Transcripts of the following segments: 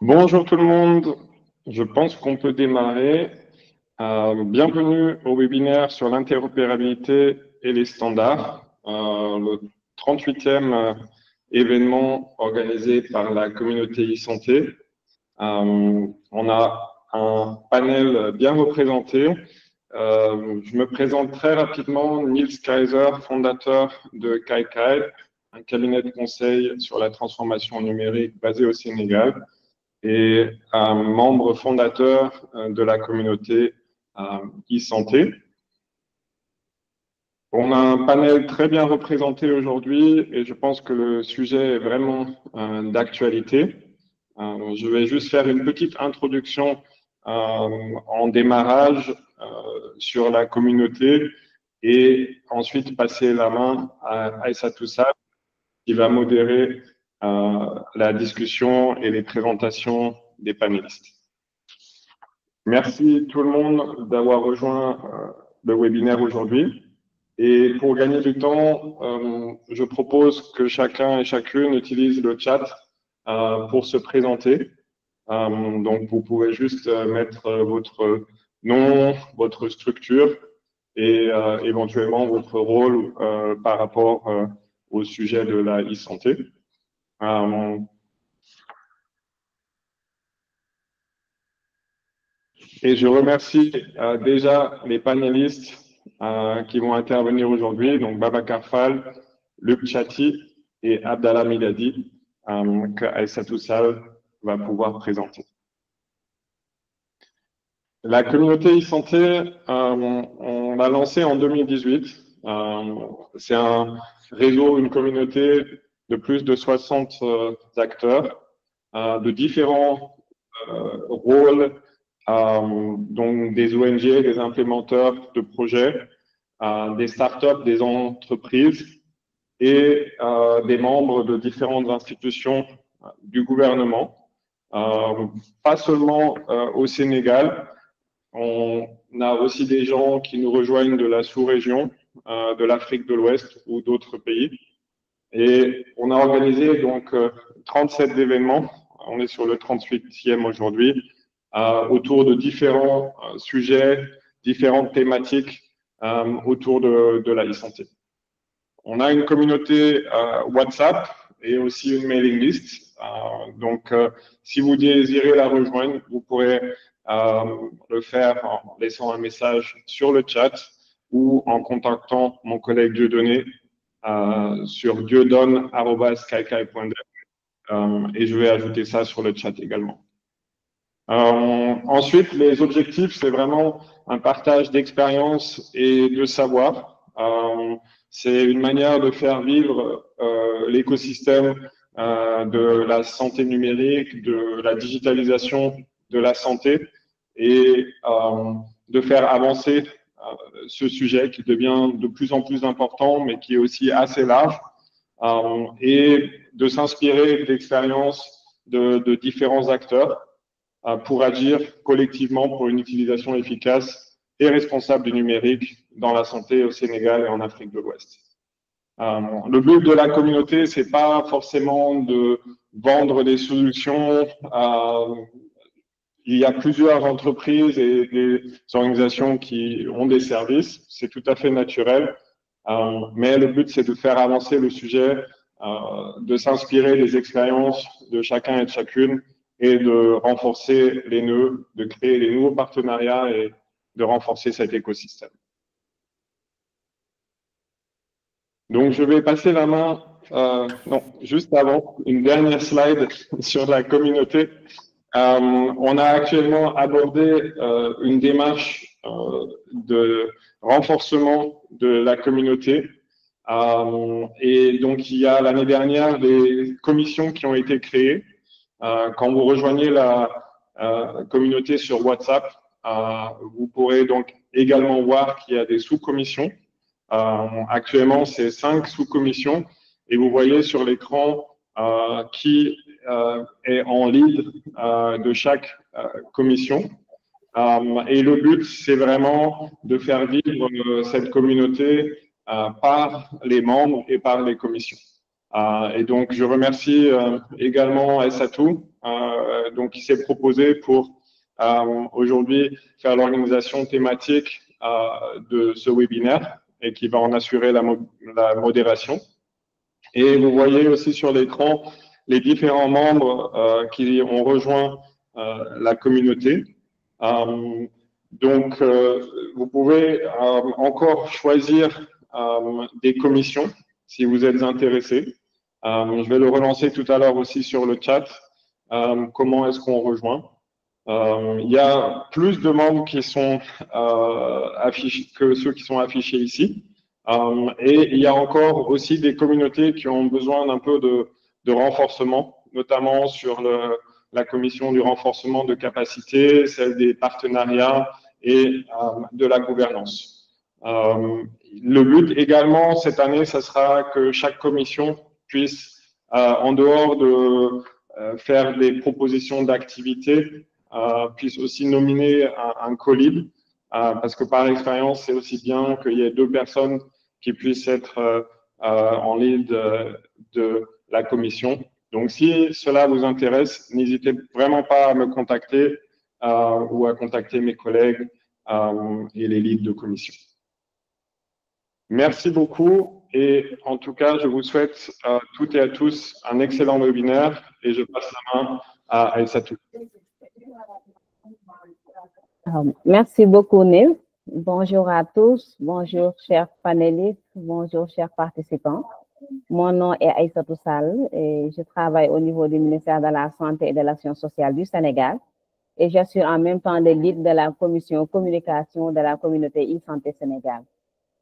Bonjour tout le monde, je pense qu'on peut démarrer. Bienvenue au webinaire sur l'interopérabilité et les standards, le 38e événement organisé par la communauté e-santé. On a un panel bien représenté. Je me présente très rapidement, Niels Kaiser, fondateur de KaiKai, un cabinet de conseil sur la transformation numérique basé au Sénégal, et un membre fondateur de la communauté e-santé. On a un panel très bien représenté aujourd'hui et je pense que le sujet est vraiment d'actualité. Je vais juste faire une petite introduction en démarrage sur la communauté et ensuite passer la main à Aïssatou Sall qui va modérer la discussion et les présentations des panélistes. Merci tout le monde d'avoir rejoint le webinaire aujourd'hui. Et pour gagner du temps, je propose que chacun et chacune utilise le chat pour se présenter. Donc, vous pouvez juste mettre votre nom, votre structure et éventuellement votre rôle par rapport au sujet de la e-santé. Et je remercie déjà les panélistes qui vont intervenir aujourd'hui, donc Babacar Fall, Luc Chati et Abdallah Miladi, que Aïssatou Sall va pouvoir présenter. La communauté e-santé, on l'a lancée en 2018. C'est un réseau, une communauté de plus de 60 acteurs de différents rôles, donc des ONG, des implémenteurs de projets, des startups, des entreprises et des membres de différentes institutions du gouvernement. Pas seulement au Sénégal, on a aussi des gens qui nous rejoignent de la sous-région, de l'Afrique de l'Ouest ou d'autres pays. Et on a organisé donc 37 événements, on est sur le 38e aujourd'hui, autour de différents sujets, différentes thématiques autour de la e-santé. On a une communauté WhatsApp et aussi une mailing list. Donc, si vous désirez la rejoindre, vous pourrez le faire en laissant un message sur le chat ou en contactant mon collègue Dieudonné sur dieudonne@kaikai.dev et je vais ajouter ça sur le chat également. Ensuite, les objectifs, c'est vraiment un partage d'expérience et de savoir. C'est une manière de faire vivre l'écosystème de la santé numérique, de la digitalisation de la santé et de faire avancer ce sujet qui devient de plus en plus important, mais qui est aussi assez large, et de s'inspirer de l'expérience de différents acteurs pour agir collectivement pour une utilisation efficace et responsable du numérique dans la santé au Sénégal et en Afrique de l'Ouest. Le but de la communauté, c'est pas forcément de vendre des solutions. Il y a plusieurs entreprises et des organisations qui ont des services, c'est tout à fait naturel, mais le but, c'est de faire avancer le sujet, de s'inspirer des expériences de chacun et de chacune et de renforcer les nœuds, de créer les nouveaux partenariats et de renforcer cet écosystème. Donc, je vais passer la main, non, juste avant, une dernière slide sur la communauté. On a actuellement abordé une démarche de renforcement de la communauté. Et donc, il y a l'année dernière des commissions qui ont été créées. Quand vous rejoignez la communauté sur WhatsApp, vous pourrez donc également voir qu'il y a des sous-commissions. Actuellement, c'est 5 sous-commissions et vous voyez sur l'écran qui est en lead de chaque commission. Et le but, c'est vraiment de faire vivre cette communauté par les membres et par les commissions. Et donc, je remercie également Aissatou, donc qui s'est proposé pour aujourd'hui faire l'organisation thématique de ce webinaire et qui va en assurer la modération. Et vous voyez aussi sur l'écran les différents membres qui ont rejoint la communauté. Donc, vous pouvez encore choisir des commissions si vous êtes intéressé. Je vais le relancer tout à l'heure aussi sur le chat. Comment est-ce qu'on rejoint? Il y a plus de membres qui sont affichés que ceux qui sont affichés ici. Et il y a encore aussi des communautés qui ont besoin d'un peu de renforcement, notamment sur la commission du renforcement de capacité, celle des partenariats et de la gouvernance. Le but également cette année, ce sera que chaque commission puisse, en dehors de faire des propositions d'activités, puisse aussi nominer un co-lead, parce que par expérience, c'est aussi bien qu'il y ait deux personnes qui puissent être en lead de la commission. Donc, si cela vous intéresse, n'hésitez vraiment pas à me contacter ou à contacter mes collègues et les leads de commission. Merci beaucoup et en tout cas, je vous souhaite toutes et à tous un excellent webinaire et je passe la main à Aissatou. Merci beaucoup, Neil. Bonjour à tous, bonjour chers panélistes, bonjour chers participants. Mon nom est Aissatou Sall et je travaille au niveau du ministère de la Santé et de l'Action sociale du Sénégal et j'assure en même temps le lead de la commission communication de la communauté e-santé Sénégal.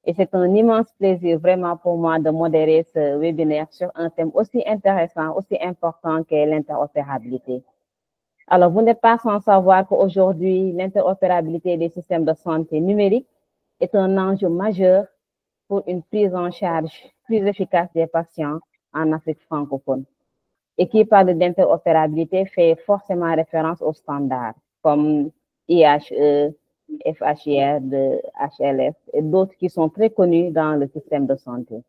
Et c'est un immense plaisir vraiment pour moi de modérer ce webinaire sur un thème aussi intéressant, aussi important que l'interopérabilité. Alors, vous n'êtes pas sans savoir qu'aujourd'hui, l'interopérabilité des systèmes de santé numérique est un enjeu majeur pour une prise en charge plus efficace des patients en Afrique francophone. Et qui parle d'interopérabilité fait forcément référence aux standards comme IHE, FHIR, HLS et d'autres qui sont très connus dans le système de santé.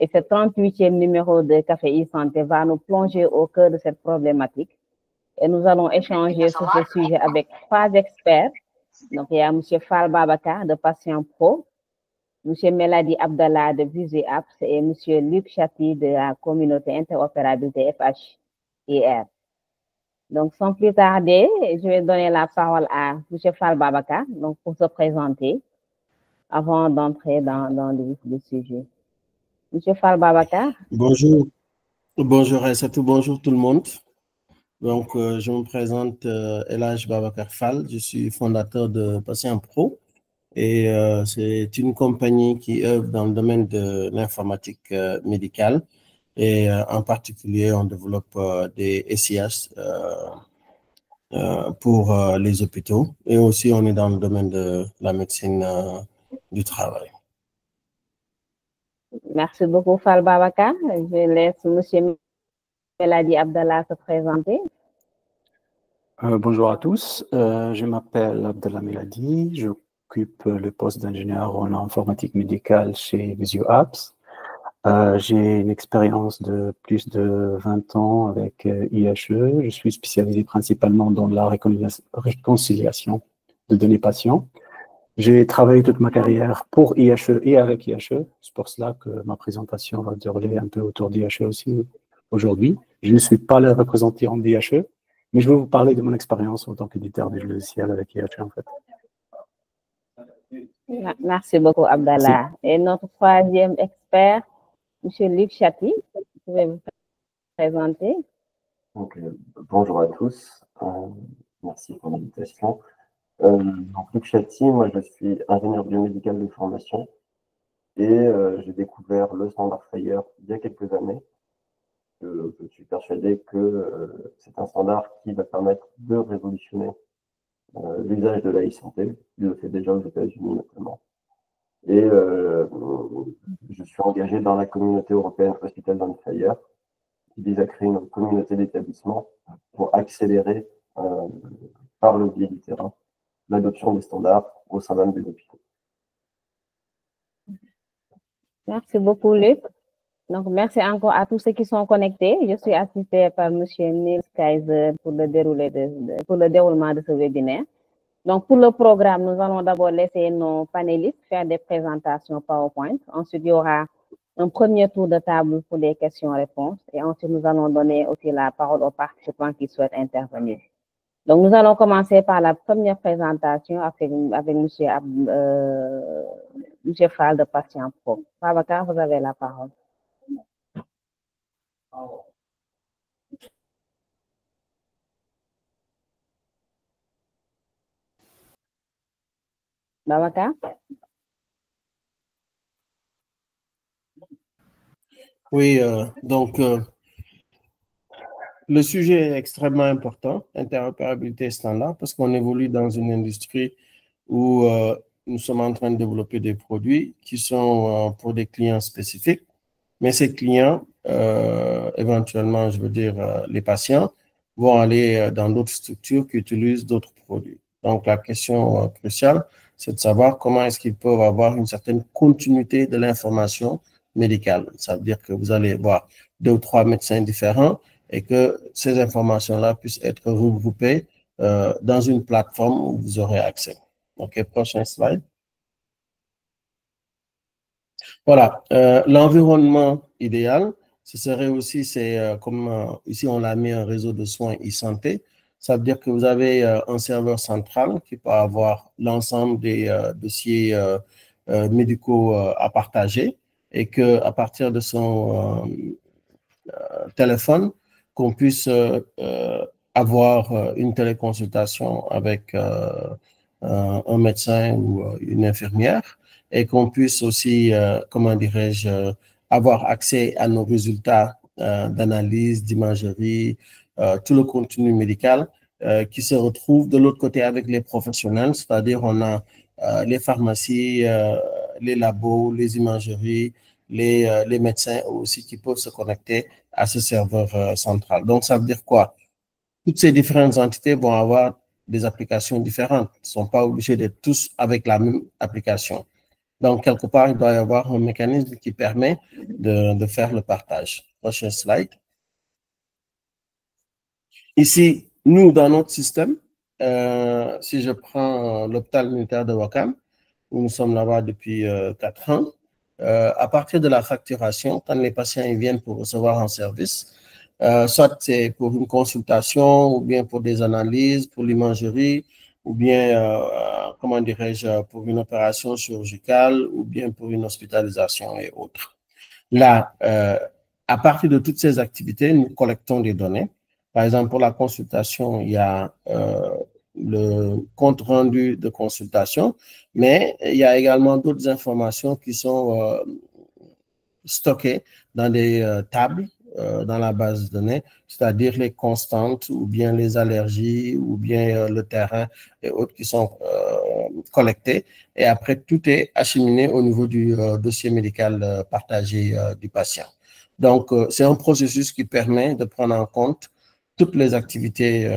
Et ce 38e numéro de Café e-santé va nous plonger au cœur de cette problématique. Et nous allons échanger sur ce sujet avec 3 experts. Donc, il y a M. Fall Babakar de Patient Pro, M. Meladi Abdallah de Visée Apps et M. Luc Chati de la communauté interopérabilité FHIR. Donc, sans plus tarder, je vais donner la parole à M. Fall Babakar donc, pour se présenter avant d'entrer dans le vif du sujet. M. Fall Babakar. Bonjour. Bonjour Aissatou, bonjour tout le monde. Donc, je me présente Elhaj Babakar Fall, je suis fondateur de Patient Pro et c'est une compagnie qui œuvre dans le domaine de l'informatique médicale et en particulier on développe des SIH pour les hôpitaux et aussi on est dans le domaine de la médecine du travail. Merci beaucoup Fall Babakar. Je laisse M. Meladi Abdallah se présenter. Bonjour à tous, je m'appelle Abdallah Meladi, j'occupe le poste d'ingénieur en informatique médicale chez Visio Apps. J'ai une expérience de plus de 20 ans avec IHE, je suis spécialisé principalement dans la réconciliation de données patients. J'ai travaillé toute ma carrière pour IHE et avec IHE, c'est pour cela que ma présentation va dérouler un peu autour d'IHE aussi aujourd'hui. Je ne suis pas le représentant d'IHE, mais je vais vous parler de mon expérience en tant qu'éditeur des logiciels avec IHE en fait. Merci beaucoup Abdallah. Merci. Et notre 3e expert, M. Luc Chati, vous pouvez vous présenter. Donc, bonjour à tous, merci pour l'invitation. Donc Luc Chati, moi je suis ingénieur biomédical de formation et j'ai découvert le standard FHIR il y a quelques années. Je suis persuadé que c'est un standard qui va permettre de révolutionner l'usage de la e-santé. Il le fait déjà aux États-Unis notamment. Et je suis engagé dans la communauté européenne Hospital on FHIR qui vise à créer une communauté d'établissements pour accélérer par le biais du terrain l'adoption des standards au sein même des hôpitaux. Merci beaucoup, Luc. Donc, merci encore à tous ceux qui sont connectés. Je suis assistée par M. Nils Kaiser pour le déroulement de ce webinaire. Donc, pour le programme, nous allons d'abord laisser nos panélistes faire des présentations PowerPoint. Ensuite, il y aura un premier tour de table pour des questions-réponses. Et ensuite, nous allons donner aussi la parole aux participants qui souhaitent intervenir. Donc, nous allons commencer par la première présentation avec M. Fall de Patient Pro. Babacar, vous avez la parole. Babacar? Oui, donc le sujet est extrêmement important, interopérabilité standard, parce qu'on évolue dans une industrie où nous sommes en train de développer des produits qui sont pour des clients spécifiques, mais ces clients, éventuellement, je veux dire, les patients, vont aller dans d'autres structures qui utilisent d'autres produits. Donc, la question cruciale, c'est de savoir comment est-ce qu'ils peuvent avoir une certaine continuité de l'information médicale. Ça veut dire que vous allez voir 2 ou 3 médecins différents et que ces informations-là puissent être regroupées dans une plateforme où vous aurez accès. OK, prochain slide. Voilà, l'environnement idéal, ce serait aussi, c'est comme ici on l'a mis un réseau de soins e-santé, ça veut dire que vous avez un serveur central qui peut avoir l'ensemble des dossiers médicaux à partager et que à partir de son téléphone, qu'on puisse avoir une téléconsultation avec un médecin ou une infirmière et qu'on puisse aussi, comment dirais-je, avoir accès à nos résultats d'analyse, d'imagerie, tout le contenu médical qui se retrouve de l'autre côté avec les professionnels, c'est-à-dire on a les pharmacies, les labos, les imageries, les médecins aussi qui peuvent se connecter à ce serveur central. Donc, ça veut dire quoi? Toutes ces différentes entités vont avoir des applications différentes. Ils ne sont pas obligés d'être tous avec la même application. Donc, quelque part, il doit y avoir un mécanisme qui permet de faire le partage. Prochain slide. Ici, nous, dans notre système, si je prends l'hôpital militaire de Ouakam, où nous sommes là-bas depuis 4 ans, à partir de la facturation, quand les patients ils viennent pour recevoir un service, soit c'est pour une consultation, ou bien pour des analyses, pour l'imagerie, ou bien, comment dirais-je, pour une opération chirurgicale, ou bien pour une hospitalisation et autres. Là, à partir de toutes ces activités, nous collectons des données. Par exemple, pour la consultation, il y a le compte rendu de consultation, mais il y a également d'autres informations qui sont stockées dans des tables dans la base de données, c'est-à-dire les constantes ou bien les allergies ou bien le terrain et autres qui sont collectés. Et après, tout est acheminé au niveau du dossier médical partagé du patient. Donc, c'est un processus qui permet de prendre en compte toutes les activités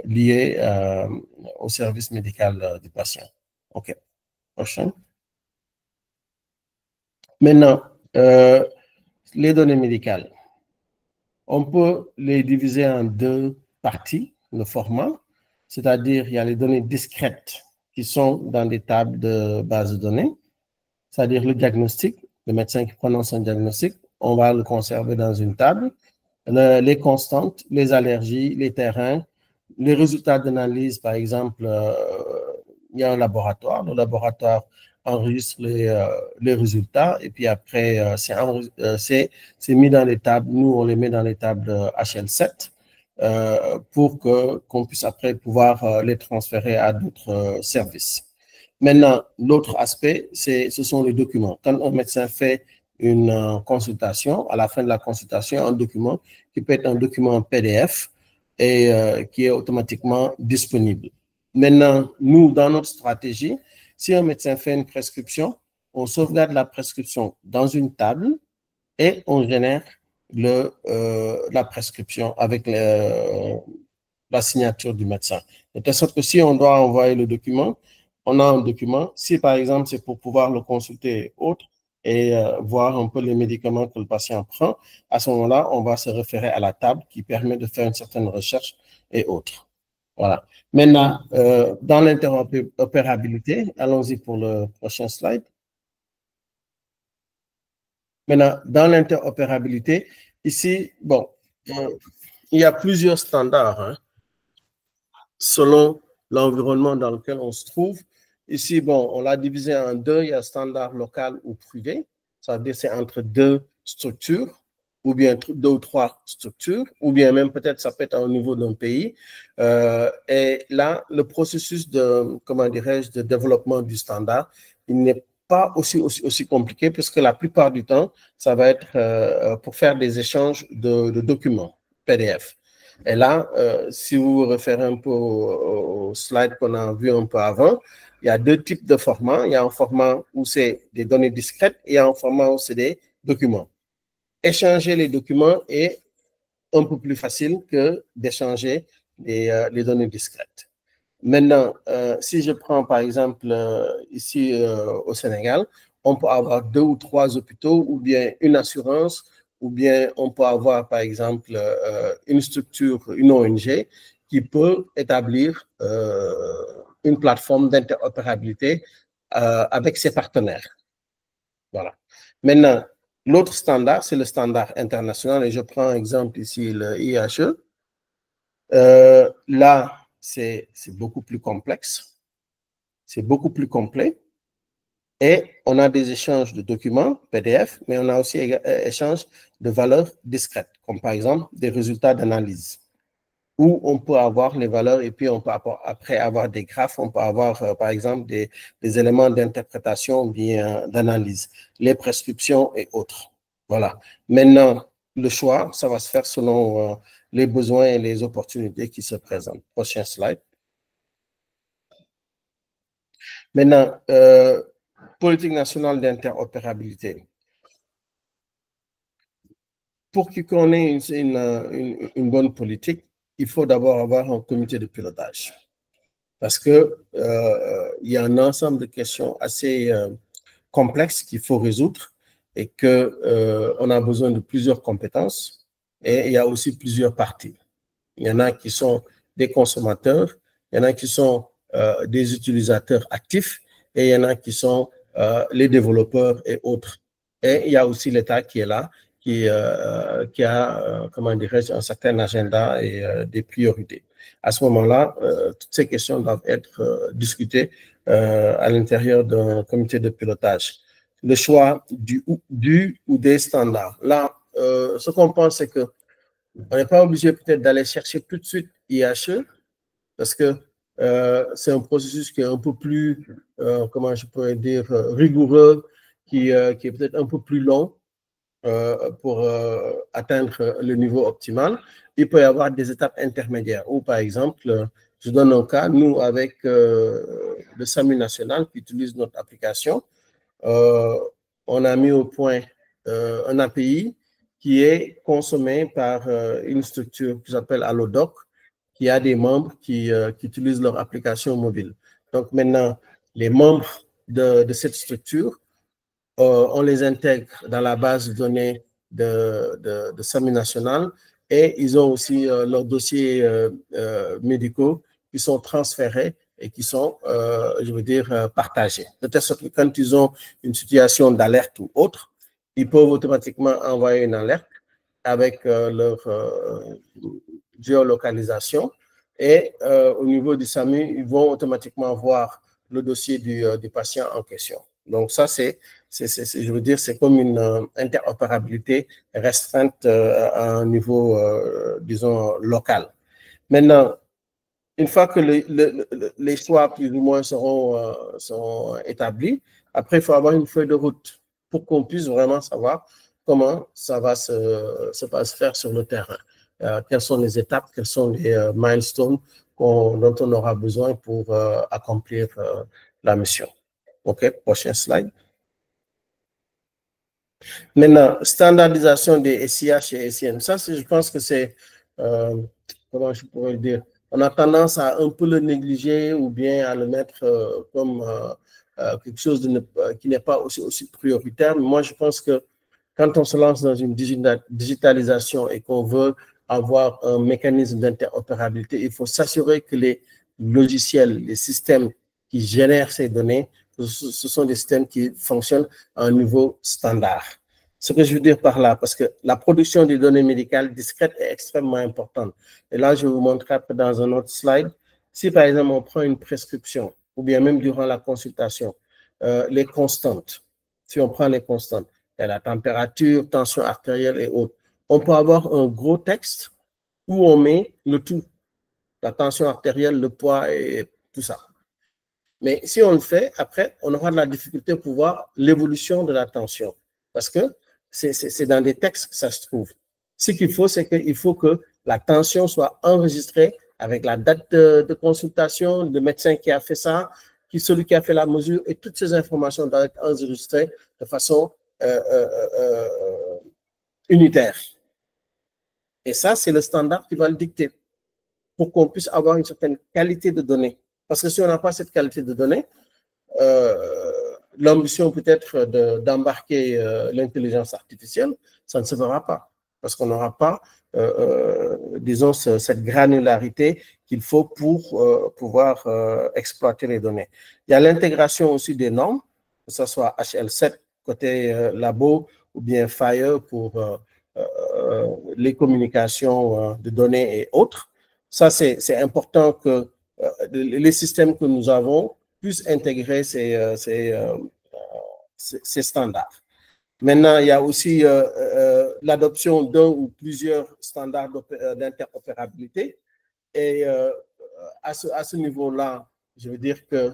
liées au service médical du patient. OK. Prochain. Maintenant, les données médicales. On peut les diviser en 2 parties, le format, c'est-à-dire il y a les données discrètes qui sont dans des tables de base de données, c'est-à-dire le diagnostic, le médecin qui prononce un diagnostic, on va le conserver dans une table, les constantes, les allergies, les terrains, les résultats d'analyse, par exemple, il y a un laboratoire, le laboratoire enregistre les résultats et puis après, c'est mis dans les tables, nous on les met dans les tables HL7 pour qu'on puisse après pouvoir les transférer à d'autres services. Maintenant, l'autre aspect, ce sont les documents. Quand un médecin fait une consultation, à la fin de la consultation, un document qui peut être un document PDF et qui est automatiquement disponible. Maintenant, nous, dans notre stratégie, si un médecin fait une prescription, on sauvegarde la prescription dans une table et on génère la prescription avec la signature du médecin. De telle sorte que si on doit envoyer le document, on a un document. Si, par exemple, c'est pour pouvoir le consulter autre, et voir un peu les médicaments que le patient prend. À ce moment-là, on va se référer à la table qui permet de faire une certaine recherche et autres. Voilà. Maintenant, dans l'interopérabilité, allons-y pour le prochain slide. Maintenant, dans l'interopérabilité, ici, bon, il y a plusieurs standards hein, selon l'environnement dans lequel on se trouve. Ici, bon, on l'a divisé en deux. Il y a standard local ou privé. Ça veut dire que c'est entre deux structures, ou bien deux ou trois structures, ou bien même peut-être ça peut être au niveau d'un pays. Et là, le processus de, comment dirais-je, de développement du standard, il n'est pas aussi compliqué, puisque la plupart du temps, ça va être pour faire des échanges de documents PDF. Et là, si vous vous référez un peu au slide qu'on a vu un peu avant, il y a deux types de formats. Il y a un format où c'est des données discrètes et il y a un format où c'est des documents. Échanger les documents est un peu plus facile que d'échanger les données discrètes. Maintenant, si je prends par exemple ici au Sénégal, on peut avoir 2 ou 3 hôpitaux ou bien une assurance ou bien on peut avoir par exemple une structure, une ONG qui peut établir une plateforme d'interopérabilité avec ses partenaires. Voilà. Maintenant, l'autre standard, c'est le standard international et je prends exemple ici le IHE. Là, c'est beaucoup plus complexe, c'est beaucoup plus complet et on a des échanges de documents PDF, mais on a aussi échanges de valeurs discrètes, comme par exemple des résultats d'analyse, où on peut avoir les valeurs et puis on peut après avoir des graphes, on peut avoir par exemple des éléments d'interprétation ou bien d'analyse, les prescriptions et autres. Voilà. Maintenant, le choix, ça va se faire selon les besoins et les opportunités qui se présentent. Prochain slide. Maintenant, politique nationale d'interopérabilité. Pour qu'on ait une bonne politique, il faut d'abord avoir un comité de pilotage. Parce que il y a un ensemble de questions assez complexes qu'il faut résoudre et qu'on a besoin de plusieurs compétences et il y a aussi plusieurs parties. Il y en a qui sont des consommateurs, il y en a qui sont des utilisateurs actifs et il y en a qui sont les développeurs et autres. Et il y a aussi l'État qui est là, qui a, comment dirais-je, un certain agenda et des priorités. À ce moment-là, toutes ces questions doivent être discutées à l'intérieur d'un comité de pilotage. Le choix du ou des standards. Là, ce qu'on pense, c'est que on n'est pas obligé peut-être d'aller chercher tout de suite IHE parce que c'est un processus qui est un peu plus, comment je pourrais dire, rigoureux, qui est peut-être un peu plus long pour atteindre le niveau optimal. Il peut y avoir des étapes intermédiaires où, par exemple, je donne un cas, nous, avec le SAMU national qui utilise notre application, on a mis au point un API qui est consommé par une structure qui s'appelle Allodoc, qui a des membres qui utilisent leur application mobile. Donc maintenant, les membres de cette structure, on les intègre dans la base de données de SAMU national et ils ont aussi leurs dossiers médicaux qui sont transférés et qui sont, je veux dire, partagés. De telle sorte que quand ils ont une situation d'alerte ou autre, ils peuvent automatiquement envoyer une alerte avec leur géolocalisation et au niveau du SAMU, ils vont automatiquement voir le dossier du patient en question. Donc ça, je veux dire, c'est comme une interopérabilité restreinte à un niveau, disons, local. Maintenant, une fois que les choix plus ou moins seront établis, après, il faut avoir une feuille de route pour qu'on puisse vraiment savoir comment ça va se faire sur le terrain. Quelles sont les étapes, quels sont les milestones dont on aura besoin pour accomplir la mission. OK, prochain slide. Maintenant, standardisation des SIH et SIM. Ça, je pense que c'est, comment je pourrais le dire, on a tendance à un peu le négliger ou bien à le mettre comme quelque chose qui n'est pas aussi prioritaire. Mais moi, je pense que quand on se lance dans une digitalisation et qu'on veut avoir un mécanisme d'interopérabilité, il faut s'assurer que les logiciels, les systèmes qui génèrent ces données, ce sont des systèmes qui fonctionnent à un niveau standard. Ce que je veux dire par là, parce que la production des données médicales discrètes est extrêmement importante. Et là, je vais vous montrer après dans un autre slide. Si par exemple, on prend une prescription, ou bien même durant la consultation, les constantes, si on prend les constantes, la température, tension artérielle et autres, on peut avoir un gros texte où on met le tout, la tension artérielle, le poids et tout ça. Mais si on le fait, après, on aura de la difficulté pour voir l'évolution de la tension, parce que c'est dans des textes que ça se trouve. Ce qu'il faut, c'est qu'il faut que la tension soit enregistrée avec la date de consultation, le médecin qui a fait ça, celui qui a fait la mesure, et toutes ces informations doivent être enregistrées de façon unitaire. Et ça, c'est le standard qui va le dicter pour qu'on puisse avoir une certaine qualité de données. Parce que si on n'a pas cette qualité de données, l'ambition peut-être d'embarquer l'intelligence artificielle, ça ne se fera pas. Parce qu'on n'aura pas, disons, cette granularité qu'il faut pour pouvoir exploiter les données. Il y a l'intégration aussi des normes, que ce soit HL7 côté labo ou bien FHIR pour les communications de données et autres. Ça, c'est important que les systèmes que nous avons puissent intégrer ces standards. Maintenant, il y a aussi l'adoption d'un ou plusieurs standards d'interopérabilité. Et à ce niveau-là, je veux dire que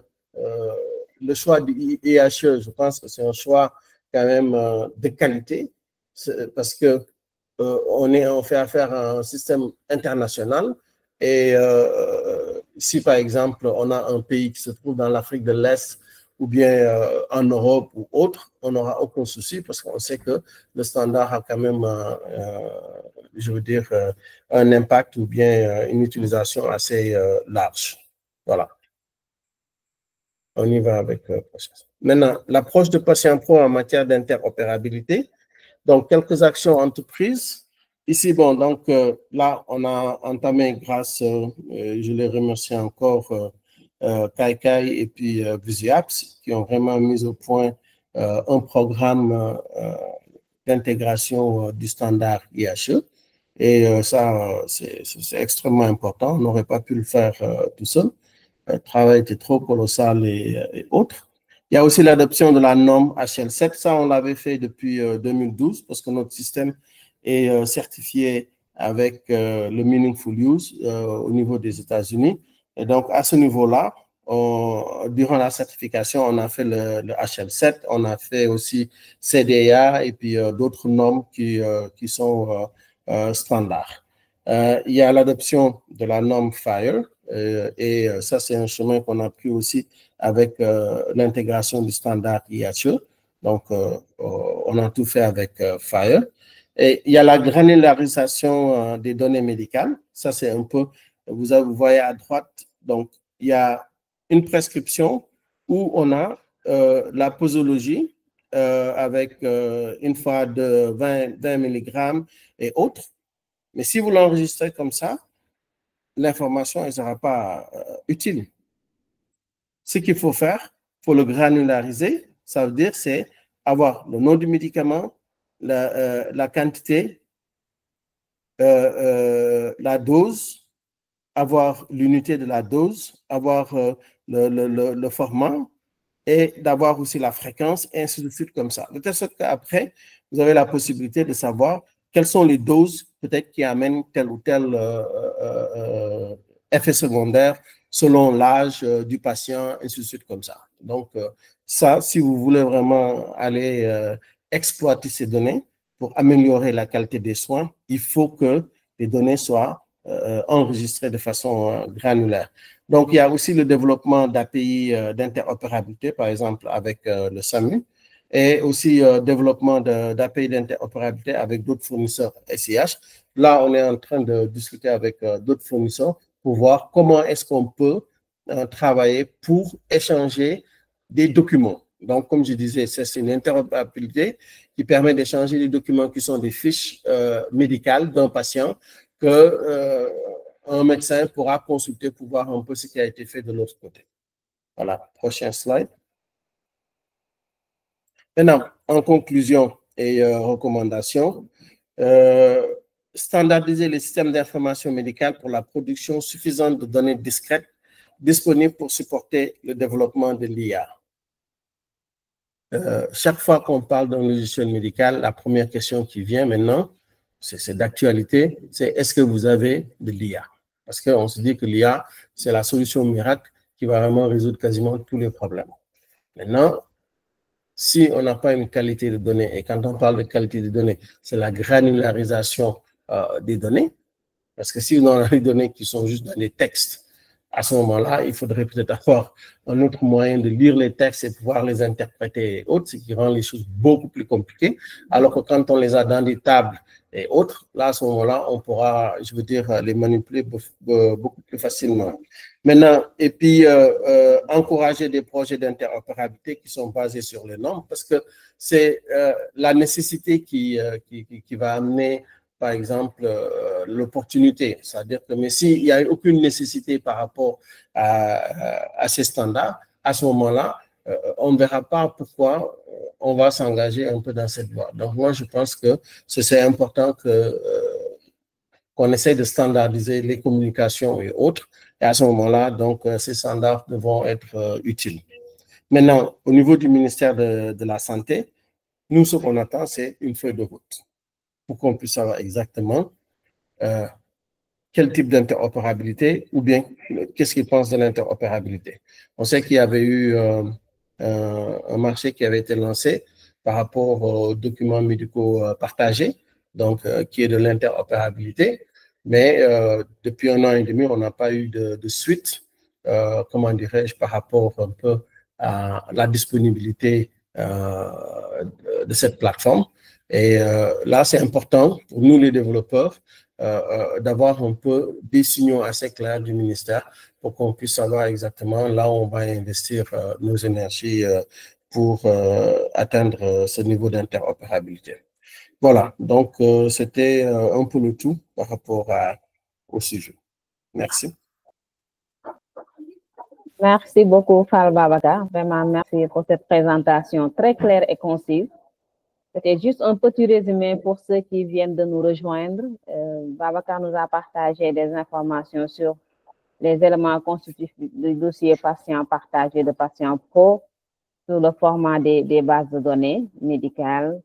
le choix du IHE, je pense que c'est un choix quand même de qualité, parce que on fait affaire à un système international. Et si, par exemple, on a un pays qui se trouve dans l'Afrique de l'Est ou bien en Europe ou autre, on n'aura aucun souci parce qu'on sait que le standard a quand même, je veux dire, un impact ou bien une utilisation assez large. Voilà. On y va avec le process. Maintenant, l'approche de Patient Pro en matière d'interopérabilité. Donc, quelques actions entreprises. Ici, bon, donc là, on a entamé grâce, je les remercie encore, Kaikai et puis VisuApps, qui ont vraiment mis au point un programme d'intégration du standard IHE. Et ça, c'est extrêmement important. On n'aurait pas pu le faire tout seul. Le travail était trop colossal et autres. Il y a aussi l'adoption de la norme HL7. Ça, on l'avait fait depuis 2012 parce que notre système est certifié avec le Meaningful Use au niveau des États-Unis. Et donc, à ce niveau-là, durant la certification, on a fait le HL7, on a fait aussi CDA et puis d'autres normes qui sont standards. Il y a l'adoption de la norme FHIR et ça, c'est un chemin qu'on a pris aussi avec l'intégration du standard IHE. Donc, on a tout fait avec FHIR. Et il y a la granularisation des données médicales. Ça, c'est un peu, vous voyez à droite, donc il y a une prescription où on a la posologie avec une fois de 20 mg et autres. Mais si vous l'enregistrez comme ça, l'information ne sera pas utile. Ce qu'il faut faire pour le granulariser, ça veut dire c'est avoir le nom du médicament, la quantité, la dose, avoir l'unité de la dose, avoir le format et d'avoir aussi la fréquence, et ainsi de suite comme ça. De telle sorte qu'après, vous avez la possibilité de savoir quelles sont les doses peut-être qui amènent tel ou tel effet secondaire selon l'âge du patient, ainsi de suite comme ça. Donc, ça, si vous voulez vraiment aller exploiter ces données pour améliorer la qualité des soins, il faut que les données soient enregistrées de façon granulaire. Donc, il y a aussi le développement d'API d'interopérabilité, par exemple avec le SAMU, et aussi développement d'API d'interopérabilité avec d'autres fournisseurs SIH. Là, on est en train de discuter avec d'autres fournisseurs pour voir comment est-ce qu'on peut travailler pour échanger des documents. Donc, comme je disais, c'est une interopérabilité qui permet d'échanger les documents qui sont des fiches médicales d'un patient que un médecin pourra consulter pour voir un peu ce qui a été fait de l'autre côté. Voilà, prochain slide. Maintenant, en conclusion et recommandation, standardiser les systèmes d'information médicale pour la production suffisante de données discrètes disponibles pour supporter le développement de l'IA. Chaque fois qu'on parle d'un logiciel médical, la première question qui vient maintenant, c'est d'actualité, c'est est-ce que vous avez de l'IA? Parce qu'on se dit que l'IA, c'est la solution miracle qui va vraiment résoudre quasiment tous les problèmes. Maintenant, si on n'a pas une qualité de données, et quand on parle de qualité de données, c'est la granularisation des données, parce que si on a des données qui sont juste dans des textes, à ce moment-là, il faudrait peut-être avoir un autre moyen de lire les textes et pouvoir les interpréter et autres, ce qui rend les choses beaucoup plus compliquées, alors que quand on les a dans des tables et autres, là, à ce moment-là, on pourra, je veux dire, les manipuler beaucoup plus facilement. Maintenant, et puis, encourager des projets d'interopérabilité qui sont basés sur les normes, parce que c'est la nécessité qui va amener, par exemple, l'opportunité. C'est-à-dire que, mais s'il n'y a aucune nécessité par rapport à ces standards, à ce moment-là, on ne verra pas pourquoi on va s'engager un peu dans cette voie. Donc, moi, je pense que c'est important qu'on essaie de standardiser les communications et autres. Et à ce moment-là, donc, ces standards devront être utiles. Maintenant, au niveau du ministère de la Santé, nous, ce qu'on attend, c'est une feuille de route pour qu'on puisse savoir exactement quel type d'interopérabilité ou bien qu'est-ce qu'ils pensent de l'interopérabilité. On sait qu'il y avait eu un marché qui avait été lancé par rapport aux documents médicaux partagés, donc qui est de l'interopérabilité, mais depuis 1 an et demi, on n'a pas eu de suite, comment dirais-je, par rapport un peu à la disponibilité de cette plateforme. Et là, c'est important pour nous, les développeurs, d'avoir un peu des signaux assez clairs du ministère pour qu'on puisse savoir exactement là où on va investir nos énergies pour atteindre ce niveau d'interopérabilité. Voilà, donc c'était un peu le tout par rapport au sujet. Merci. Merci beaucoup, Fall Babacar. Vraiment, merci pour cette présentation très claire et concise. C'était juste un petit résumé pour ceux qui viennent de nous rejoindre. Babacar nous a partagé des informations sur les éléments constitutifs du dossier patient partagé de Patient Pro, sur le format des bases de données médicales,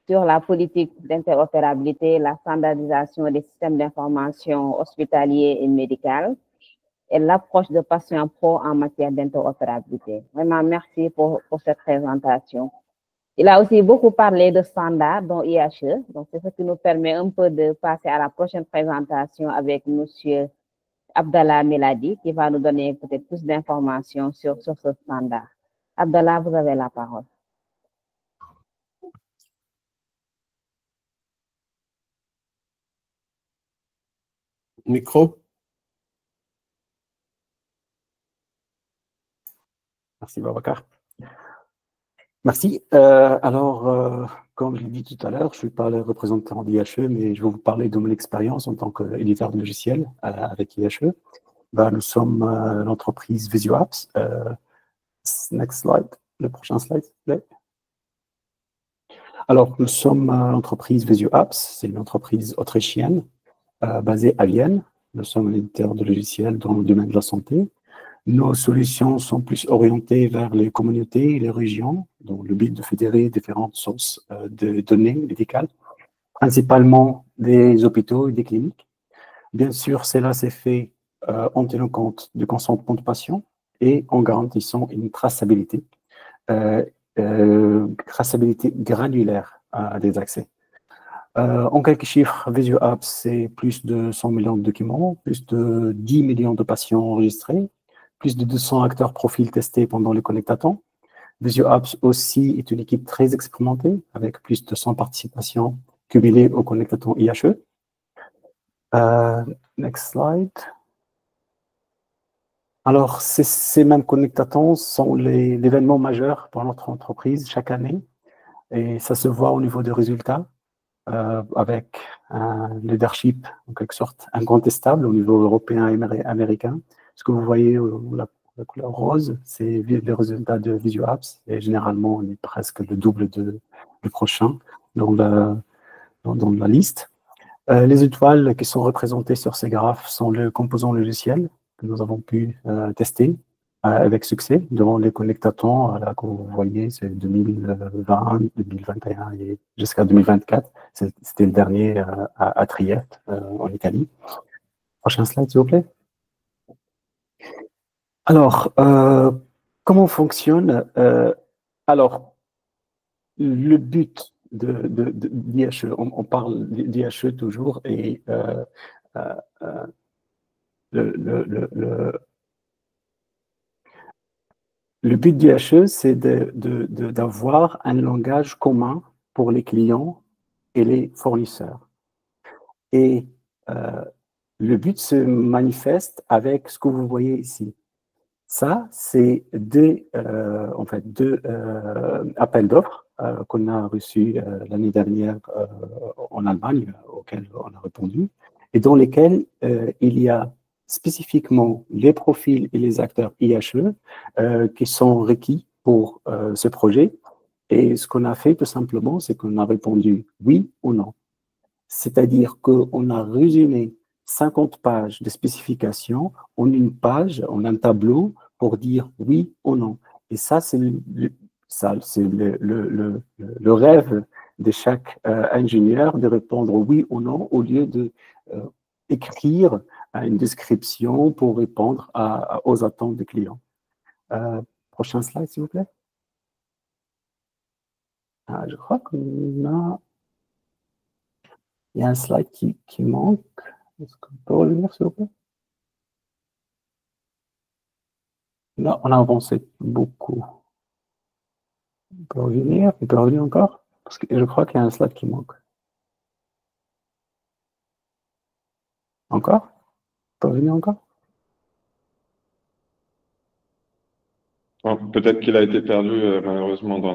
sur la politique d'interopérabilité, la standardisation des systèmes d'information hospitaliers et médicaux, et l'approche de Patient Pro en matière d'interopérabilité. Vraiment, merci pour cette présentation. Il a aussi beaucoup parlé de standards, dont IHE. Donc, c'est ce qui nous permet un peu de passer à la prochaine présentation avec M. Abdallah Meladi, qui va nous donner peut-être plus d'informations sur ce standard. Abdallah, vous avez la parole. Micro. Merci, Babacar. Merci. Comme je l'ai dit tout à l'heure, je ne suis pas le représentant d'IHE, mais je vais vous parler de mon expérience en tant qu'éditeur de logiciels avec IHE. Nous sommes l'entreprise Visio Apps. Next slide, le prochain slide, s'il vous plaît. Alors, nous sommes l'entreprise Visio Apps, c'est une entreprise autrichienne basée à Vienne. Nous sommes l'éditeur de logiciels dans le domaine de la santé. Nos solutions sont plus orientées vers les communautés et les régions, dans le but de fédérer différentes sources de données médicales, principalement des hôpitaux et des cliniques. Bien sûr, cela s'est fait en tenant compte du consentement de patients et en garantissant une traçabilité granulaire des accès. En quelques chiffres, Visio Apps, c'est plus de 100 millions de documents, plus de 10 millions de patients enregistrés, plus de 200 acteurs profils testés pendant les connectatons. Visio Apps aussi est une équipe très expérimentée, avec plus de 100 participations cumulées au connectaton IHE. Next slide. Alors, ces mêmes connectatons sont l'événement majeur pour notre entreprise chaque année. Et ça se voit au niveau des résultats, avec un leadership, en quelque sorte, incontestable au niveau européen et américain. Ce que vous voyez, la couleur rose, c'est les résultats de Visio Apps. Et généralement, on est presque le double du prochain dans la liste. Les étoiles qui sont représentées sur ces graphes sont les composants logiciels que nous avons pu tester avec succès devant les connectatons. Là, comme vous voyez, c'est 2020, 2021 et jusqu'à 2024. C'était le dernier à Trieste, en Italie. Prochain slide, s'il vous plaît. Alors, comment fonctionne alors, le but d'IHE, on parle d'IHE toujours, et le but d'IHE, c'est d'avoir un langage commun pour les clients et les fournisseurs. Et le but se manifeste avec ce que vous voyez ici. Ça, c'est deux appels d'offres qu'on a reçus l'année dernière en Allemagne, auxquels on a répondu, et dans lesquels il y a spécifiquement les profils et les acteurs IHE qui sont requis pour ce projet. Et ce qu'on a fait tout simplement, c'est qu'on a répondu oui ou non. C'est-à-dire qu'on a résumé 50 pages de spécifications en une page, en un tableau, pour dire oui ou non. Et ça, c'est le rêve de chaque ingénieur de répondre oui ou non au lieu de écrire une description pour répondre aux attentes des clients. Prochain slide, s'il vous plaît. Je crois qu'il y a un slide qui manque. Est-ce qu'on peut revenir, s'il vous plaît? Là, on a avancé beaucoup. On peut revenir encore? Parce que je crois qu'il y a un slide qui manque. Encore? On peut revenir encore? Peut-être qu'il a été perdu, malheureusement, dans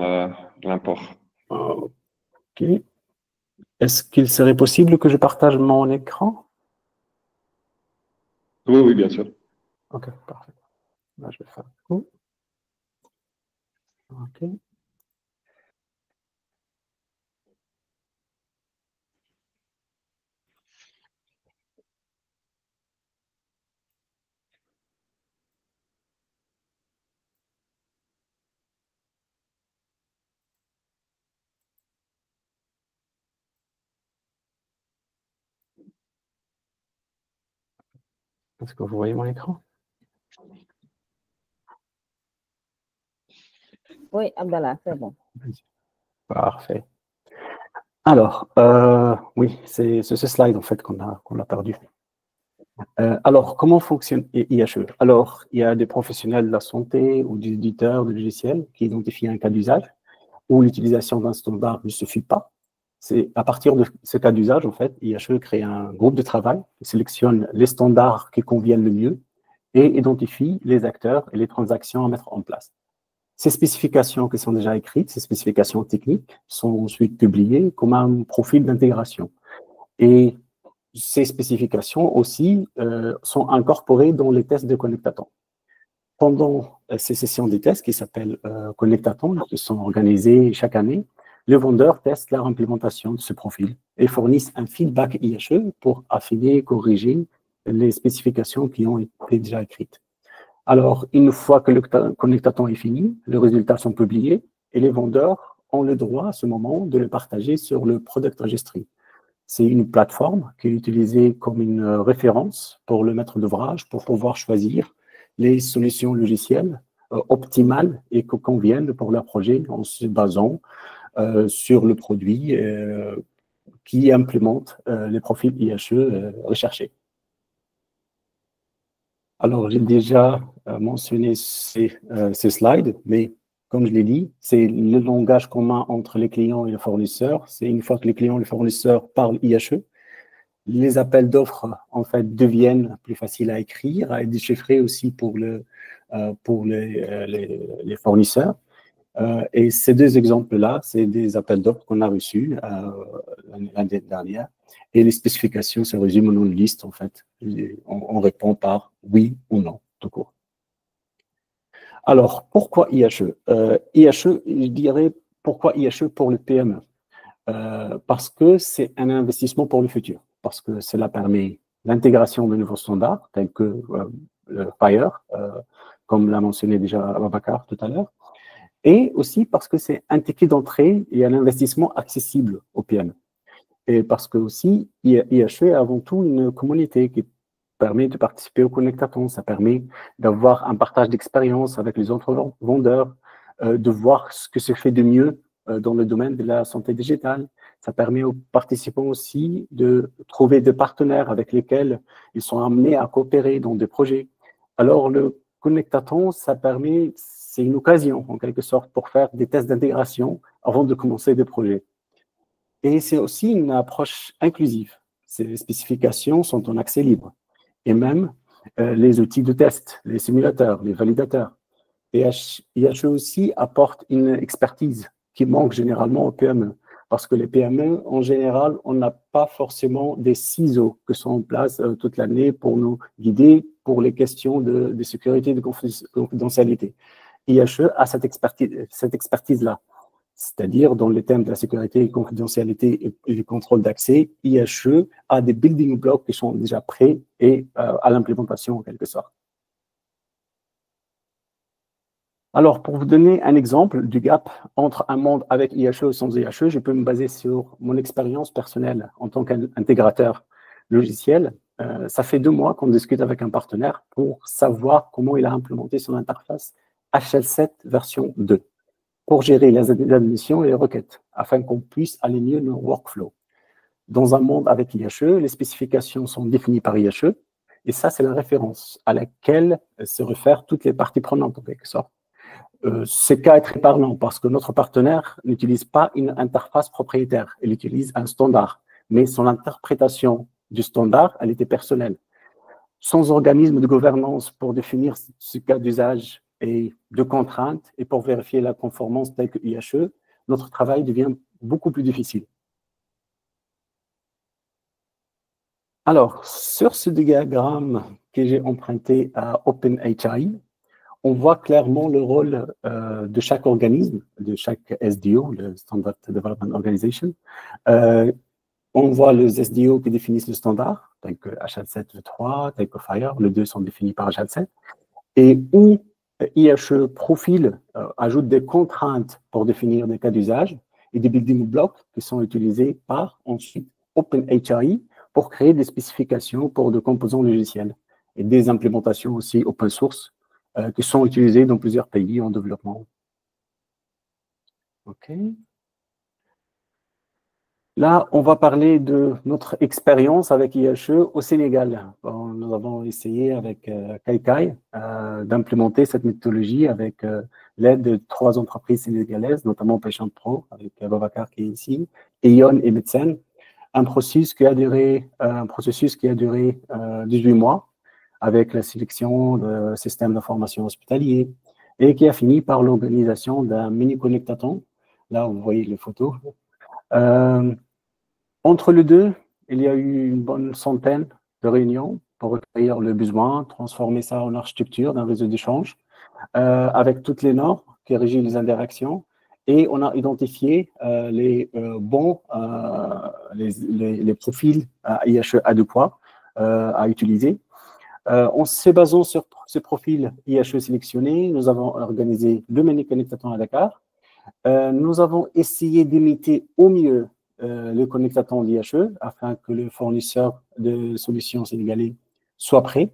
l'import. OK. Est-ce qu'il serait possible que je partage mon écran? Oui, bien sûr. OK, parfait. Là, je vais faire OK. Est-ce que vous voyez mon écran? Oui, Abdallah, c'est bon. Parfait. Alors, oui, c'est ce slide en fait qu'on a perdu. Alors, comment fonctionne IHE? Alors, il y a des professionnels de la santé ou des éditeurs de logiciels qui identifient un cas d'usage où l'utilisation d'un standard ne suffit pas. C'est à partir de ce cas d'usage, en fait, IHE crée un groupe de travail qui sélectionne les standards qui conviennent le mieux et identifie les acteurs et les transactions à mettre en place. Ces spécifications qui sont déjà écrites, ces spécifications techniques, sont ensuite publiées comme un profil d'intégration. Et ces spécifications aussi sont incorporées dans les tests de connectatons. Pendant ces sessions de tests qui s'appellent connectatons, qui sont organisées chaque année, les vendeurs testent leur implémentation de ce profil et fournissent un feedback IHE pour affiner et corriger les spécifications qui ont été déjà écrites. Alors, une fois que le connectaton est fini, les résultats sont publiés et les vendeurs ont le droit à ce moment de le partager sur le Product Registry. C'est une plateforme qui est utilisée comme une référence pour le maître d'ouvrage pour pouvoir choisir les solutions logicielles optimales et qui conviennent pour leur projet en se basant sur le produit qui implémente les profils IHE recherchés. Alors, j'ai déjà mentionné ces slides, mais comme je l'ai dit, c'est le langage commun entre les clients et les fournisseurs. C'est une fois que les clients et les fournisseurs parlent IHE, les appels d'offres, en fait, deviennent plus faciles à écrire, à déchiffrer aussi pour les fournisseurs. Et ces deux exemples-là, c'est des appels d'offres qu'on a reçus l'année dernière. Et les spécifications se résument en une liste, en fait. On répond par oui ou non, tout court. Alors, pourquoi IHE? IHE, je dirais, pourquoi IHE pour le PME? Parce que c'est un investissement pour le futur, parce que cela permet l'intégration de nouveaux standards, tels que le FHIR, comme l'a mentionné déjà Babacar tout à l'heure, et aussi parce que c'est un ticket d'entrée et un investissement accessible aux PME. Et parce que aussi, IHE est avant tout une communauté qui permet de participer au Connectathon, ça permet d'avoir un partage d'expérience avec les autres vendeurs, de voir ce que se fait de mieux dans le domaine de la santé digitale. Ça permet aux participants aussi de trouver des partenaires avec lesquels ils sont amenés à coopérer dans des projets. Alors, le Connectathon, ça permet, c'est une occasion en quelque sorte pour faire des tests d'intégration avant de commencer des projets. Et c'est aussi une approche inclusive. Ces spécifications sont en accès libre. Et même les outils de test, les simulateurs, les validateurs. Et IHE aussi apporte une expertise qui manque généralement aux PME. Parce que les PME, en général, on n'a pas forcément des ciseaux qui sont en place toute l'année pour nous guider pour les questions de sécurité et de confidentialité. IHE a cette expertise-là. C'est-à-dire, dans les thèmes de la sécurité et confidentialité et du contrôle d'accès, IHE a des building blocks qui sont déjà prêts et à l'implémentation en quelque sorte. Alors, pour vous donner un exemple du gap entre un monde avec IHE et sans IHE, je peux me baser sur mon expérience personnelle en tant qu'intégrateur logiciel. Ça fait 2 mois qu'on discute avec un partenaire pour savoir comment il a implémenté son interface HL7 version 2. Pour gérer les admissions et les requêtes, afin qu'on puisse aligner nos workflows. Dans un monde avec IHE, les spécifications sont définies par IHE, et ça, c'est la référence à laquelle se réfèrent toutes les parties prenantes, en quelque sorte. Ce cas est très parlant, parce que notre partenaire n'utilise pas une interface propriétaire, il utilise un standard, mais son interprétation du standard, elle était personnelle. Sans organisme de gouvernance pour définir ce cas d'usage et de contraintes, et pour vérifier la conformance telle que IHE, notre travail devient beaucoup plus difficile. Alors, sur ce diagramme que j'ai emprunté à OpenHI, on voit clairement le rôle de chaque organisme, de chaque SDO, le Standard Development Organization. On voit les SDO qui définissent le standard, tel que HL7, le 3, tel que FHIR, les 2 sont définis par HL7, et où IHE Profil ajoute des contraintes pour définir des cas d'usage et des building blocks qui sont utilisés par ensuite OpenHI pour créer des spécifications pour des composants logiciels et des implémentations aussi open source qui sont utilisées dans plusieurs pays en développement. OK. Là, on va parler de notre expérience avec IHE au Sénégal. Bon, nous avons essayé avec Kaikai d'implémenter cette méthodologie avec l'aide de 3 entreprises sénégalaises, notamment Patient Pro, avec Babacar qui est ici, Eon et Medsen. Un processus qui a duré 18 mois avec la sélection de systèmes d'information hospitalier et qui a fini par l'organisation d'un mini-connectathon. Là, vous voyez les photos. Entre les deux, il y a eu une bonne centaine de réunions pour recueillir le besoin, transformer ça en architecture d'un réseau d'échange avec toutes les normes qui régissent les interactions. Et on a identifié les profils IHE adéquats à utiliser. En se basant sur ce profil IHE sélectionné, nous avons organisé le mini-connectathon à Dakar. Nous avons essayé d'imiter au mieux le connectathon d'IHE afin que le fournisseur de solutions sénégalais soit prêt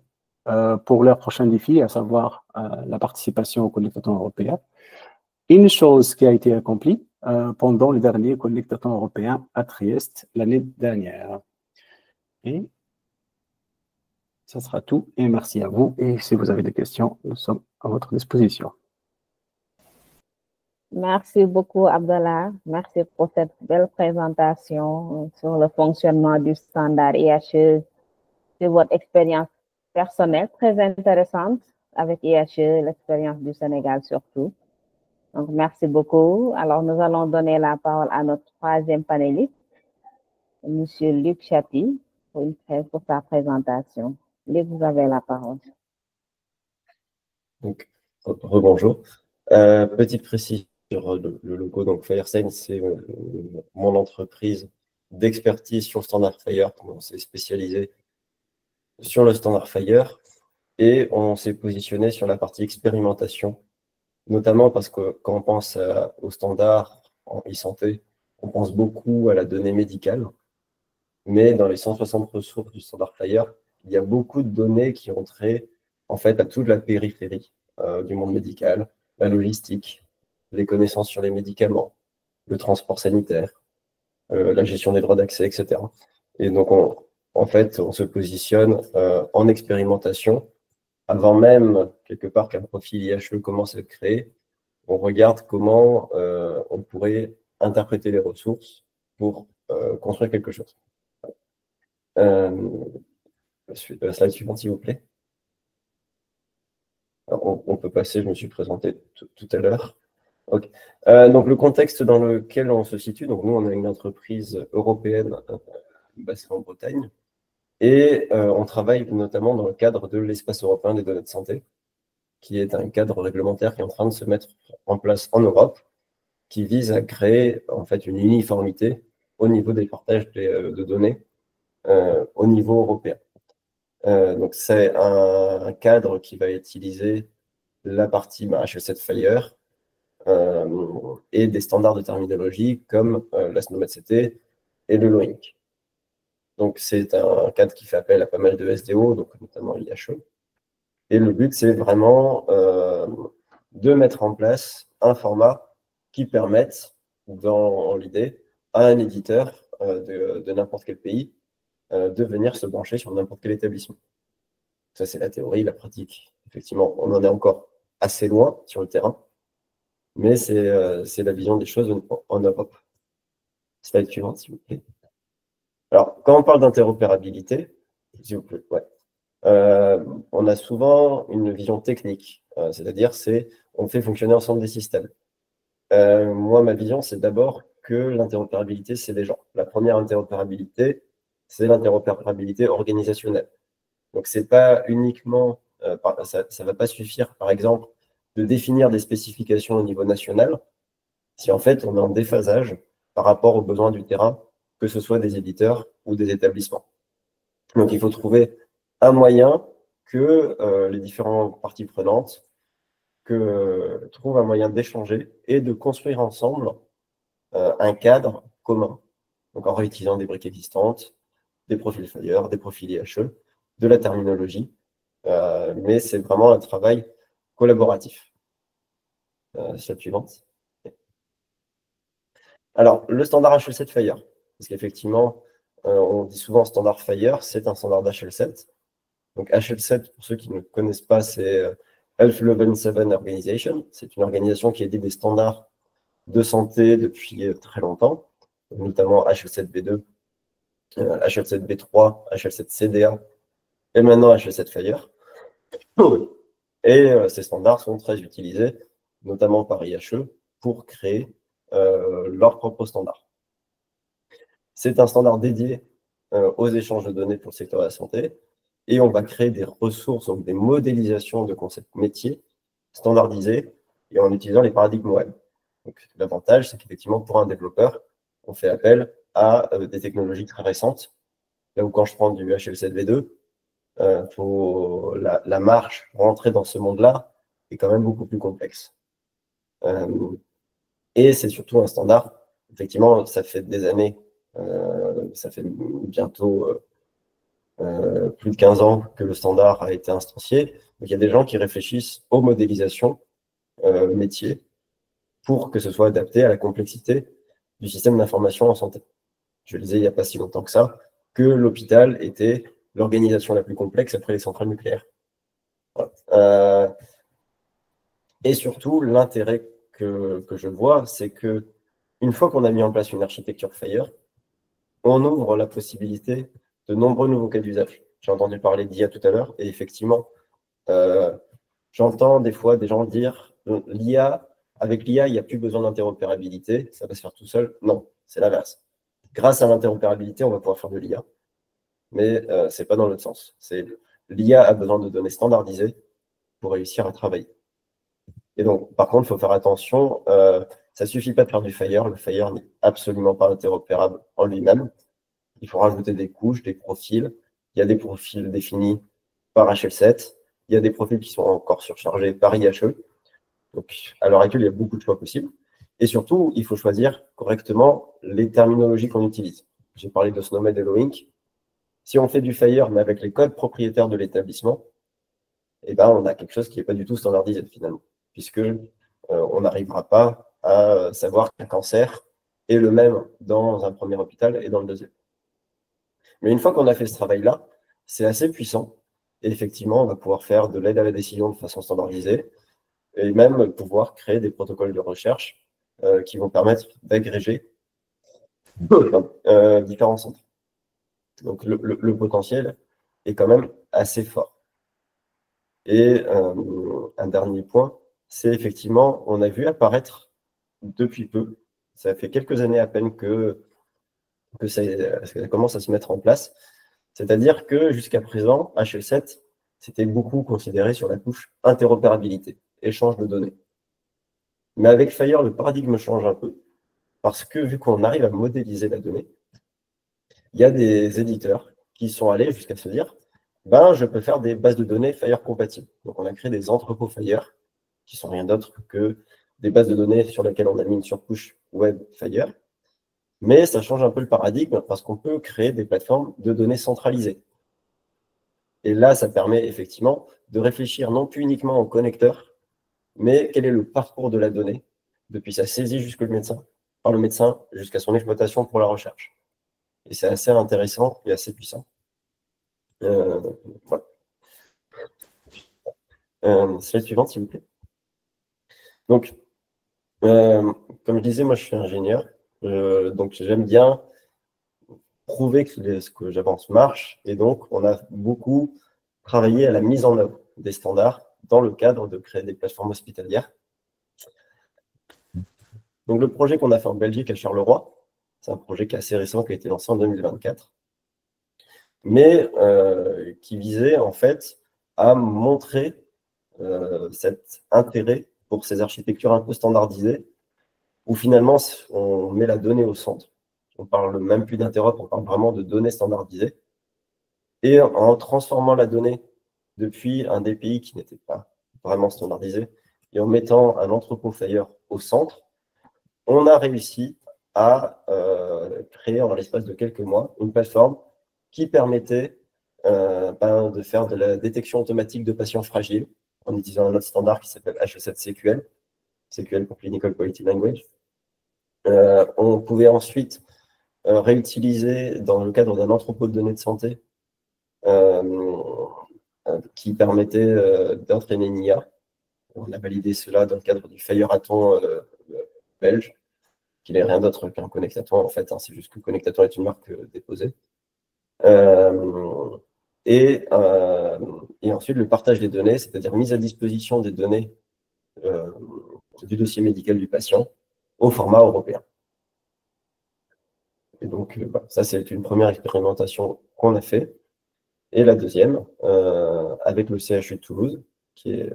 pour leur prochain défi, à savoir la participation au connectathon européen. Une chose qui a été accomplie pendant le dernier connectathon européen à Trieste l'année dernière. Et ça sera tout, et merci à vous. Et si vous avez des questions, nous sommes à votre disposition. Merci beaucoup, Abdallah. Merci pour cette belle présentation sur le fonctionnement du standard IHE, de votre expérience personnelle très intéressante avec IHE, l'expérience du Sénégal surtout. Donc, merci beaucoup. Alors, nous allons donner la parole à notre troisième panéliste, Monsieur Luc Chati, pour sa présentation. Luc, vous avez la parole. Donc, rebonjour. Petite précision sur le logo. Donc, FireSign, c'est mon entreprise d'expertise sur le standard Fire. On s'est spécialisé sur le standard Fire et on s'est positionné sur la partie expérimentation, notamment parce que quand on pense au standard en e-santé, on pense beaucoup à la donnée médicale, mais dans les 160 ressources du standard Fire, il y a beaucoup de données qui ont trait en fait à toute la périphérie du monde médical, la logistique, les connaissances sur les médicaments, le transport sanitaire, la gestion des droits d'accès, etc. Et donc, en fait, on se positionne en expérimentation. Avant même, quelque part, qu'un profil IHE commence à être créé, on regarde comment on pourrait interpréter les ressources pour construire quelque chose. La slide suivante, s'il vous plaît. Alors, on peut passer, je me suis présenté tout à l'heure. Okay. Donc, le contexte dans lequel on se situe, donc nous, on est une entreprise européenne basée en Bretagne et on travaille notamment dans le cadre de l'espace européen des données de santé, qui est un cadre réglementaire qui est en train de se mettre en place en Europe, qui vise à créer en fait une uniformité au niveau des partages de données au niveau européen. Donc, c'est un cadre qui va utiliser la partie HL7 Fire et des standards de terminologie comme la SNOMED-CT et le LOINC. Donc, c'est un cadre qui fait appel à pas mal de SDO, donc notamment l'IHE. Et le but, c'est vraiment de mettre en place un format qui permette, dans l'idée, à un éditeur de n'importe quel pays de venir se brancher sur n'importe quel établissement. Ça, c'est la théorie, la pratique. Effectivement, on en est encore assez loin sur le terrain, mais c'est la vision des choses en Europe. Slide suivante, s'il vous plaît. Alors, quand on parle d'interopérabilité, s'il vous plaît, ouais. On a souvent une vision technique, c'est-à-dire on fait fonctionner ensemble des systèmes. Moi, ma vision, c'est d'abord que l'interopérabilité, c'est des gens. La première interopérabilité, c'est l'interopérabilité organisationnelle. Donc, c'est pas uniquement, ça ne va pas suffire, par exemple, de définir des spécifications au niveau national, si en fait on est en déphasage par rapport aux besoins du terrain, que ce soit des éditeurs ou des établissements. Donc, il faut trouver un moyen que les différentes parties prenantes trouvent un moyen d'échanger et de construire ensemble un cadre commun. Donc, en réutilisant des briques existantes, des profils Fire, des profils IHE, de la terminologie, mais c'est vraiment un travail collaboratif. Slide suivante. Alors, le standard HL7 Fire, parce qu'effectivement, on dit souvent standard Fire, c'est un standard d'HL7. Donc HL7, pour ceux qui ne connaissent pas, c'est Health Level 7 Organization. C'est une organisation qui édite des standards de santé depuis très longtemps, notamment HL7B2, HL7B3, HL7CDA et maintenant HL7 Fire. Et ces standards sont très utilisés, notamment par IHE, pour créer leur propre standard. C'est un standard dédié aux échanges de données pour le secteur de la santé. Et on va créer des ressources, donc des modélisations de concepts métiers standardisés et en utilisant les paradigmes web. L'avantage, c'est qu'effectivement, pour un développeur, on fait appel à des technologies très récentes. Là où quand je prends du HL7V2, la marche pour rentrer dans ce monde-là est quand même beaucoup plus complexe. Et c'est surtout un standard. Effectivement, ça fait des années, ça fait bientôt plus de 15 ans que le standard a été instancié. Donc, il y a des gens qui réfléchissent aux modélisations métiers pour que ce soit adapté à la complexité du système d'information en santé. Je le disais il n'y a pas si longtemps que ça, que l'hôpital était l'organisation la plus complexe après les centrales nucléaires. Voilà. Et surtout, l'intérêt que je vois, c'est que une fois qu'on a mis en place une architecture Fire, on ouvre la possibilité de nombreux nouveaux cas d'usage. J'ai entendu parler d'IA tout à l'heure, et effectivement, j'entends des fois des gens dire avec l'IA, il n'y a plus besoin d'interopérabilité, ça va se faire tout seul. Non, c'est l'inverse. Grâce à l'interopérabilité, on va pouvoir faire de l'IA, mais ce n'est pas dans l'autre sens. L'IA a besoin de données standardisées pour réussir à travailler. Et donc, par contre, il faut faire attention, ça ne suffit pas de faire du Fire. Le Fire n'est absolument pas interopérable en lui-même. Il faut rajouter des couches, des profils. Il y a des profils définis par HL7. Il y a des profils qui sont encore surchargés par IHE. Donc, à l'heure actuelle, il y a beaucoup de choix possibles. Et surtout, il faut choisir correctement les terminologies qu'on utilise. J'ai parlé de Snowmed et Loink. Si on fait du Fire, mais avec les codes propriétaires de l'établissement, eh ben, on a quelque chose qui n'est pas du tout standardisé finalement, puisque on n'arrivera pas à savoir qu'un cancer est le même dans un premier hôpital et dans le deuxième. Mais une fois qu'on a fait ce travail-là, c'est assez puissant. Et effectivement, on va pouvoir faire de l'aide à la décision de façon standardisée et même pouvoir créer des protocoles de recherche qui vont permettre d'agréger différents centres. Donc, le potentiel est quand même assez fort. Et un dernier point, c'est effectivement, on a vu apparaître depuis peu, ça fait quelques années à peine que ça commence à se mettre en place, c'est-à-dire que jusqu'à présent, HL7, c'était beaucoup considéré sur la couche interopérabilité, échange de données. Mais avec Fire, le paradigme change un peu, parce que vu qu'on arrive à modéliser la donnée, il y a des éditeurs qui sont allés jusqu'à se dire ben, je peux faire des bases de données Fire compatibles. Donc, on a créé des entrepôts Fire, qui sont rien d'autre que des bases de données sur lesquelles on a mis une surcouche web Fire. Mais ça change un peu le paradigme parce qu'on peut créer des plateformes de données centralisées. Et là, ça permet effectivement de réfléchir non plus uniquement au connecteur, mais quel est le parcours de la donnée, depuis sa saisie jusqu'au médecin, par le médecin jusqu'à son exploitation pour la recherche. Et c'est assez intéressant et assez puissant. Voilà. Slide suivante, s'il vous plaît. Donc, comme je disais, moi, je suis ingénieur. Donc, j'aime bien prouver que ce que j'avance marche. Et donc, on a beaucoup travaillé à la mise en œuvre des standards dans le cadre de créer des plateformes hospitalières. Donc, le projet qu'on a fait en Belgique à Charleroi, c'est un projet qui est assez récent, qui a été lancé en 2024, mais qui visait en fait à montrer cet intérêt pour ces architectures un peu standardisées, où finalement on met la donnée au centre. On parle même plus d'interop, on parle vraiment de données standardisées. Et en transformant la donnée depuis un DPI qui n'était pas vraiment standardisé, et en mettant un entrepôt Fire au centre, on a réussi à créer en l'espace de quelques mois une plateforme qui permettait de faire de la détection automatique de patients fragiles en utilisant un autre standard qui s'appelle HE7CQL, CQL pour Clinical Quality Language. On pouvait ensuite réutiliser dans le cadre d'un entrepôt de données de santé qui permettait d'entraîner une IA. On a validé cela dans le cadre du FireAton belge, qui n'est rien d'autre qu'un connectaton en fait, c'est juste que connectaton est une marque déposée. Et ensuite, le partage des données, c'est-à-dire mise à disposition des données du dossier médical du patient au format européen. Et donc, ça, c'est une première expérimentation qu'on a fait. Et la deuxième, avec le CHU de Toulouse, qui est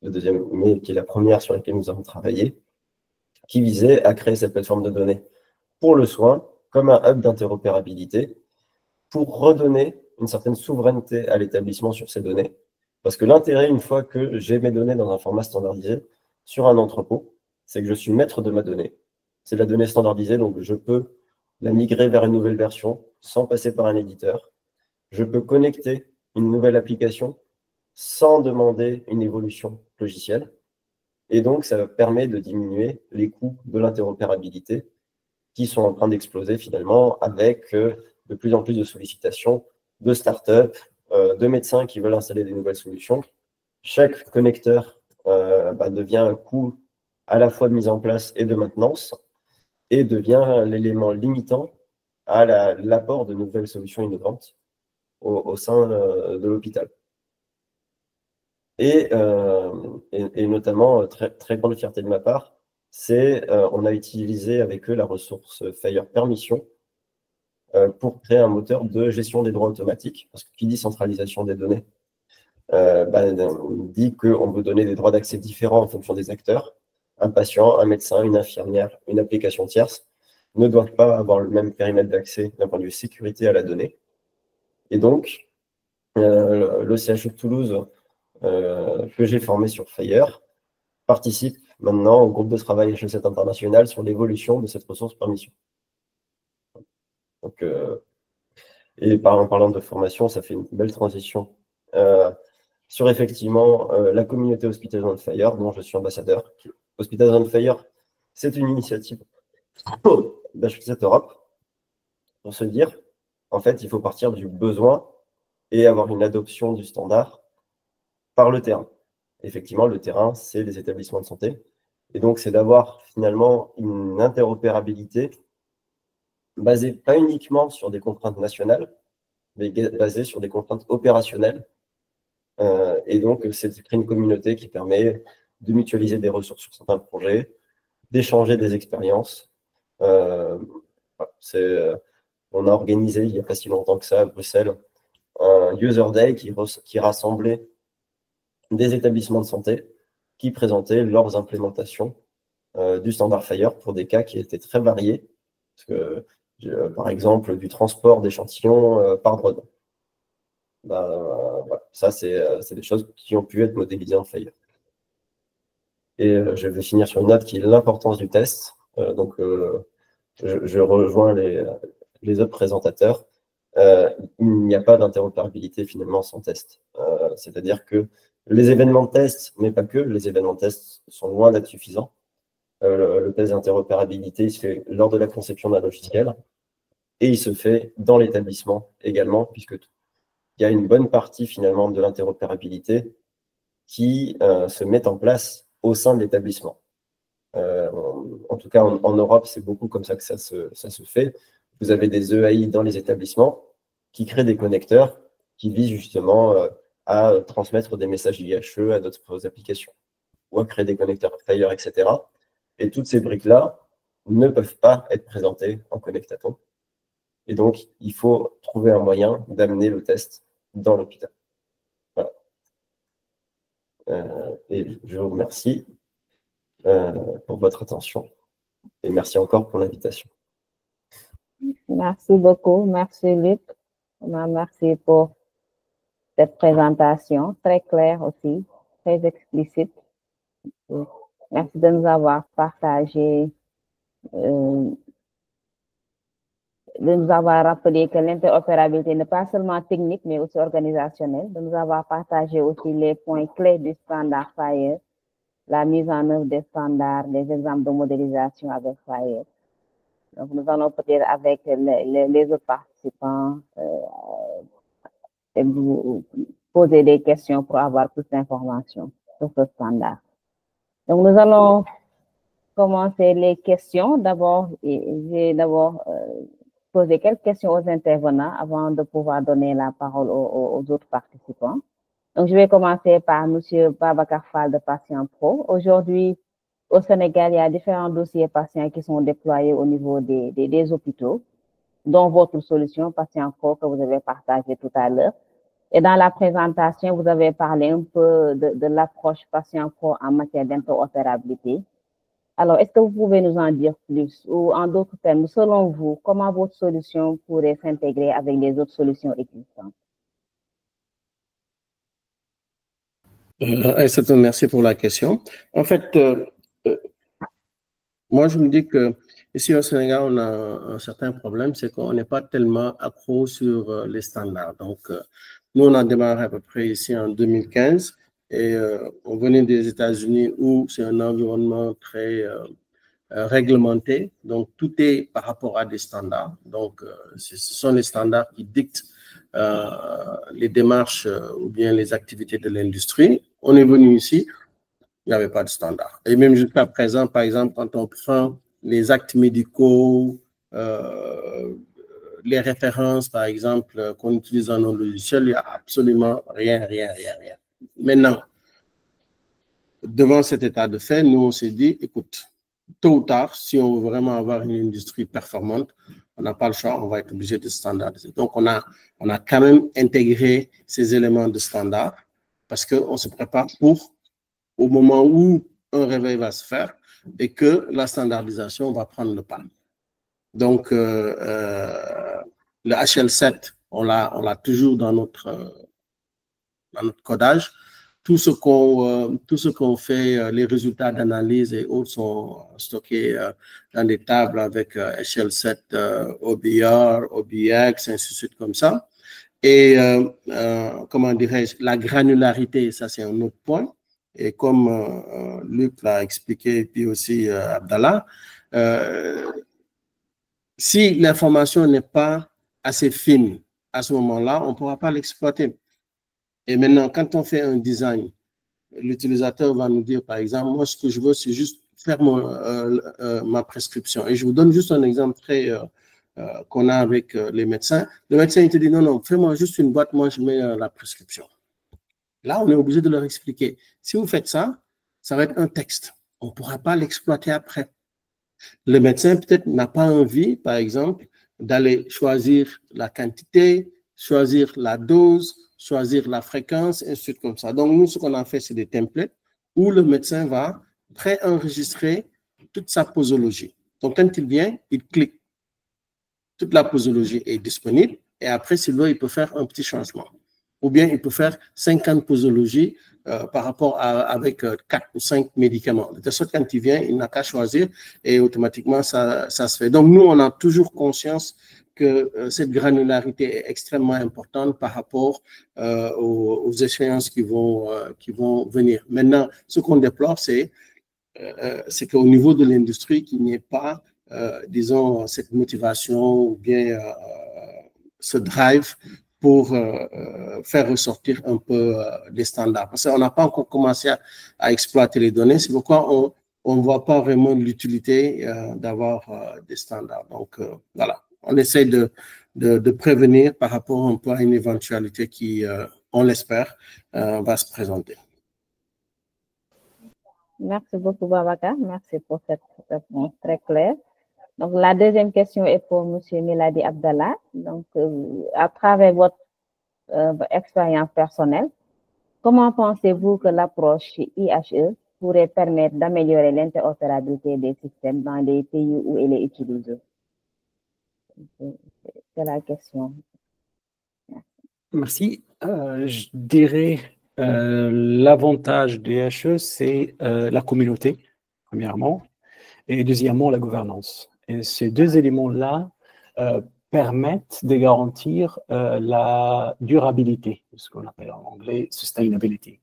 le deuxième, mais qui est la première sur laquelle nous avons travaillé, qui visait à créer cette plateforme de données pour le soin comme un hub d'interopérabilité pour redonner une certaine souveraineté à l'établissement sur ces données. Parce que l'intérêt, une fois que j'ai mes données dans un format standardisé sur un entrepôt, c'est que je suis maître de ma donnée. C'est de la donnée standardisée, donc je peux la migrer vers une nouvelle version sans passer par un éditeur. Je peux connecter une nouvelle application sans demander une évolution logicielle. Et donc, ça permet de diminuer les coûts de l'interopérabilité qui sont en train d'exploser finalement avec de plus en plus de sollicitations de startups, de médecins qui veulent installer des nouvelles solutions. Chaque connecteur devient un coût à la fois de mise en place et de maintenance, et devient l'élément limitant à l'apport de nouvelles solutions innovantes au sein de l'hôpital. Et notamment, très grande fierté de ma part, c'est on a utilisé avec eux la ressource Fire Permission pour créer un moteur de gestion des droits automatiques, parce que qui dit centralisation des données dit qu'on veut donner des droits d'accès différents en fonction des acteurs. Un patient, un médecin, une infirmière, une application tierce ne doivent pas avoir le même périmètre d'accès d'un point de vue sécurité à la donnée. Et donc, le CHU de Toulouse, que j'ai formé sur Fire, participe maintenant au groupe de travail HEC International sur l'évolution de cette ressource permission. Donc, et en parlant de formation, ça fait une belle transition sur effectivement la communauté Hospitals on Fire, dont je suis ambassadeur. Hospitals on Fire, c'est une initiative d'HEC Europe pour se dire, en fait, il faut partir du besoin et avoir une adoption du standard par le terrain. Effectivement, le terrain, c'est les établissements de santé. Et donc, c'est d'avoir finalement une interopérabilité basée pas uniquement sur des contraintes nationales, mais basée sur des contraintes opérationnelles. Et donc, c'est de créer une communauté qui permet de mutualiser des ressources sur certains projets, d'échanger des expériences. On a organisé, il n'y a pas si longtemps que ça, à Bruxelles, un User Day qui rassemblait des établissements de santé qui présentaient leurs implémentations du standard Fire pour des cas qui étaient très variés. Parce que, par exemple, du transport d'échantillons par drone. Voilà. Ça, c'est des choses qui ont pu être modélisées en Fire. Et je vais finir sur une note qui est l'importance du test. Donc, je rejoins les autres présentateurs. Il n'y a pas d'interopérabilité finalement sans test. C'est-à-dire que les événements de test, mais pas que, les événements de test sont loin d'être suffisants. Le test d'interopérabilité, il se fait lors de la conception d'un logiciel et il se fait dans l'établissement également, puisque il y a une bonne partie finalement de l'interopérabilité qui se met en place au sein de l'établissement. En tout cas, en Europe, c'est beaucoup comme ça que ça se fait. Vous avez des EAI dans les établissements qui créent des connecteurs qui visent justement à transmettre des messages IHE à d'autres applications ou à créer des connecteurs Fire, etc. Et toutes ces briques-là ne peuvent pas être présentées en connectaton. Et donc, il faut trouver un moyen d'amener le test dans l'hôpital. Voilà. Et je vous remercie pour votre attention. Et merci encore pour l'invitation. Merci beaucoup. Merci, Luc. Merci pour cette présentation très claire aussi, très explicite. Merci de nous avoir partagé, de nous avoir rappelé que l'interopérabilité n'est pas seulement technique, mais aussi organisationnelle, de nous avoir partagé aussi les points clés du standard Fire, la mise en œuvre des standards, les exemples de modélisation avec Fire. Donc, nous allons peut-être avec les autres participants vous poser des questions pour avoir plus d'informations sur ce standard. Donc, nous allons commencer les questions. D'abord, j'ai poser quelques questions aux intervenants avant de pouvoir donner la parole aux autres participants. Donc, je vais commencer par M. Babacar Fall de Patient Pro. Aujourd'hui, au Sénégal, il y a différents dossiers patients qui sont déployés au niveau des hôpitaux, dont votre solution Patient Pro que vous avez partagée tout à l'heure. Et dans la présentation, vous avez parlé un peu de l'approche Patient Pro en matière d'interopérabilité. Alors, est-ce que vous pouvez nous en dire plus? Ou en d'autres termes, selon vous, comment votre solution pourrait s'intégrer avec les autres solutions existantes? Merci pour la question. En fait, moi, je me dis que ici au Sénégal, on a un certain problème, c'est qu'on n'est pas tellement accro sur les standards. Donc, nous, on a démarré à peu près ici en 2015 et on venait des États-Unis où c'est un environnement très réglementé. Donc, tout est par rapport à des standards. Donc, ce sont les standards qui dictent les démarches ou bien les activités de l'industrie. On est venu ici, il n'y avait pas de standard. Et même jusqu'à présent, par exemple, quand on prend les actes médicaux, les références, par exemple, qu'on utilise dans nos logiciels, il n'y a absolument rien. Maintenant, devant cet état de fait, nous, on s'est dit, écoute, tôt ou tard, si on veut vraiment avoir une industrie performante, on n'a pas le choix, on va être obligé de standardiser. Donc, on a quand même intégré ces éléments de standard parce qu'on se prépare pour au moment où un réveil va se faire et que la standardisation va prendre le pas. Donc, le HL7, on l'a toujours dans notre codage. Tout ce qu'on fait, les résultats d'analyse et autres sont stockés dans des tables avec HL7, OBR, OBX, ainsi de suite comme ça. Et comment dirais-je, la granularité, ça c'est un autre point. Et comme Luc l'a expliqué, et puis aussi Abdallah, si l'information n'est pas assez fine à ce moment-là, on ne pourra pas l'exploiter. Et maintenant, quand on fait un design, l'utilisateur va nous dire, par exemple, moi, ce que je veux, c'est juste faire ma prescription. Et je vous donne juste un exemple qu'on a avec les médecins. Le médecin, il te dit, non, fais-moi juste une boîte, moi, je mets la prescription. Là, on est obligé de leur expliquer. Si vous faites ça, ça va être un texte. On ne pourra pas l'exploiter après. Le médecin, peut-être, n'a pas envie, par exemple, d'aller choisir la quantité, choisir la dose, choisir la fréquence, et ainsi de suite comme ça. Donc, nous, ce qu'on a fait, c'est des templates où le médecin va préenregistrer toute sa posologie. Donc, quand il vient, il clique. Toute la posologie est disponible et après, s'il veut, il peut faire un petit changement. Ou bien, il peut faire 50 posologies par rapport avec 4 ou 5 médicaments. De sorte quand il vient, il n'a qu'à choisir et automatiquement, ça se fait. Donc, nous, on a toujours conscience que cette granularité est extrêmement importante par rapport aux échéances qui vont venir. Maintenant, ce qu'on déplore, c'est qu'au niveau de l'industrie, qu'il n'y ait pas, disons, cette motivation ou bien ce drive pour faire ressortir un peu les standards. Parce qu'on n'a pas encore commencé à exploiter les données, c'est pourquoi on ne voit pas vraiment l'utilité d'avoir des standards. Donc, voilà. On essaie de prévenir par rapport un peu à une éventualité qui, on l'espère, va se présenter. Merci beaucoup, Babacar. Merci pour cette réponse très claire. Donc, la deuxième question est pour M. Miladi Abdallah. Donc, à travers votre expérience personnelle, comment pensez-vous que l'approche IHE pourrait permettre d'améliorer l'interopérabilité des systèmes dans les pays où elle est utilisée? C'est la question. Merci. Je dirais l'avantage de IHE, c'est la communauté, premièrement, et deuxièmement, la gouvernance. Et ces deux éléments-là permettent de garantir la durabilité, ce qu'on appelle en anglais sustainability,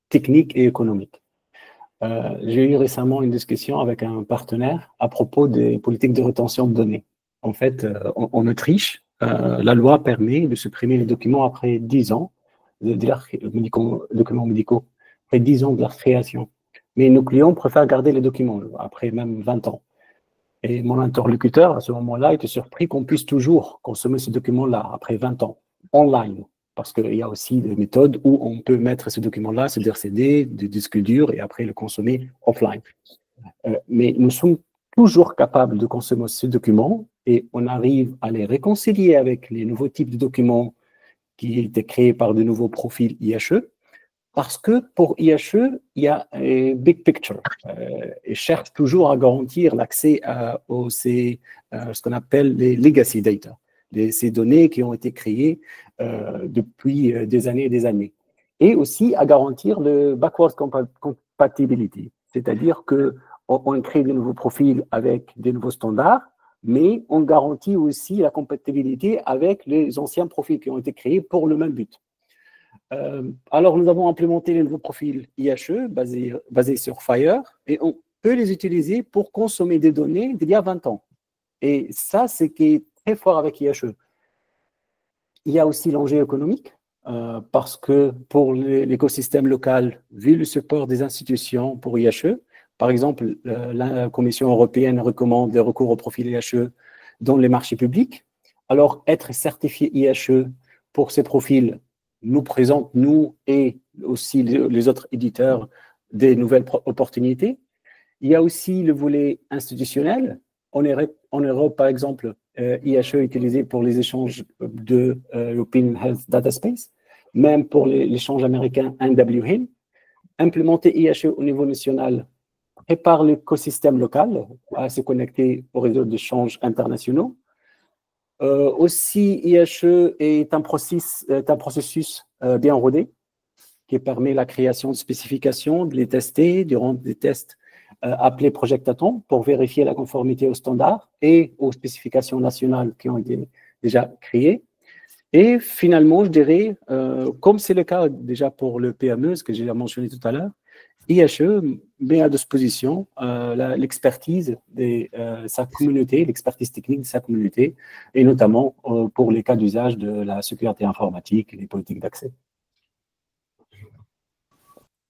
technique et économique. J'ai eu récemment une discussion avec un partenaire à propos des politiques de rétention de données. En fait, en Autriche, la loi permet de supprimer les documents après 10 ans, documents médicaux, après 10 ans de leur création. Mais nos clients préfèrent garder les documents après même 20 ans. Et mon interlocuteur, à ce moment-là, était surpris qu'on puisse toujours consommer ce document-là après 20 ans, online. Parce qu'il y a aussi des méthodes où on peut mettre ce document-là sur des CD, des disques durs, et après le consommer offline. Mais nous sommes toujours capables de consommer ces documents et on arrive à les réconcilier avec les nouveaux types de documents qui étaient créés par de nouveaux profils IHE. Parce que pour IHE, il y a un big picture et cherche toujours à garantir l'accès à ce qu'on appelle les legacy data, ces données qui ont été créées depuis des années et des années. Et aussi à garantir le backward compatibility, c'est-à-dire qu'on crée de nouveaux profils avec des nouveaux standards, mais on garantit aussi la compatibilité avec les anciens profils qui ont été créés pour le même but. Alors, nous avons implémenté les nouveaux profils IHE basés sur FHIR et on peut les utiliser pour consommer des données d'il y a 20 ans. Et ça, c'est qui est très fort avec IHE. Il y a aussi l'enjeu économique. parce que pour l'écosystème local, vu le support des institutions pour IHE, par exemple, la Commission européenne recommande le recours au profil IHE dans les marchés publics. Alors, être certifié IHE pour ces profils nous présente, nous et aussi les autres éditeurs, des nouvelles opportunités. Il y a aussi le volet institutionnel. En Europe, par exemple, IHE est utilisé pour les échanges de European Health Data Space, même pour l'échange américain NWHIN. Implémenter IHE au niveau national prépare l'écosystème local à se connecter au réseau d'échanges internationaux. Aussi, IHE est un processus bien rodé qui permet la création de spécifications, de les tester, de rendre des tests appelés projectatons pour vérifier la conformité aux standards et aux spécifications nationales qui ont été déjà créées. Et finalement, je dirais, comme c'est le cas déjà pour le PME, ce que j'ai mentionné tout à l'heure, IHE met à disposition l'expertise de sa communauté, l'expertise technique de sa communauté, et notamment pour les cas d'usage de la sécurité informatique et les politiques d'accès.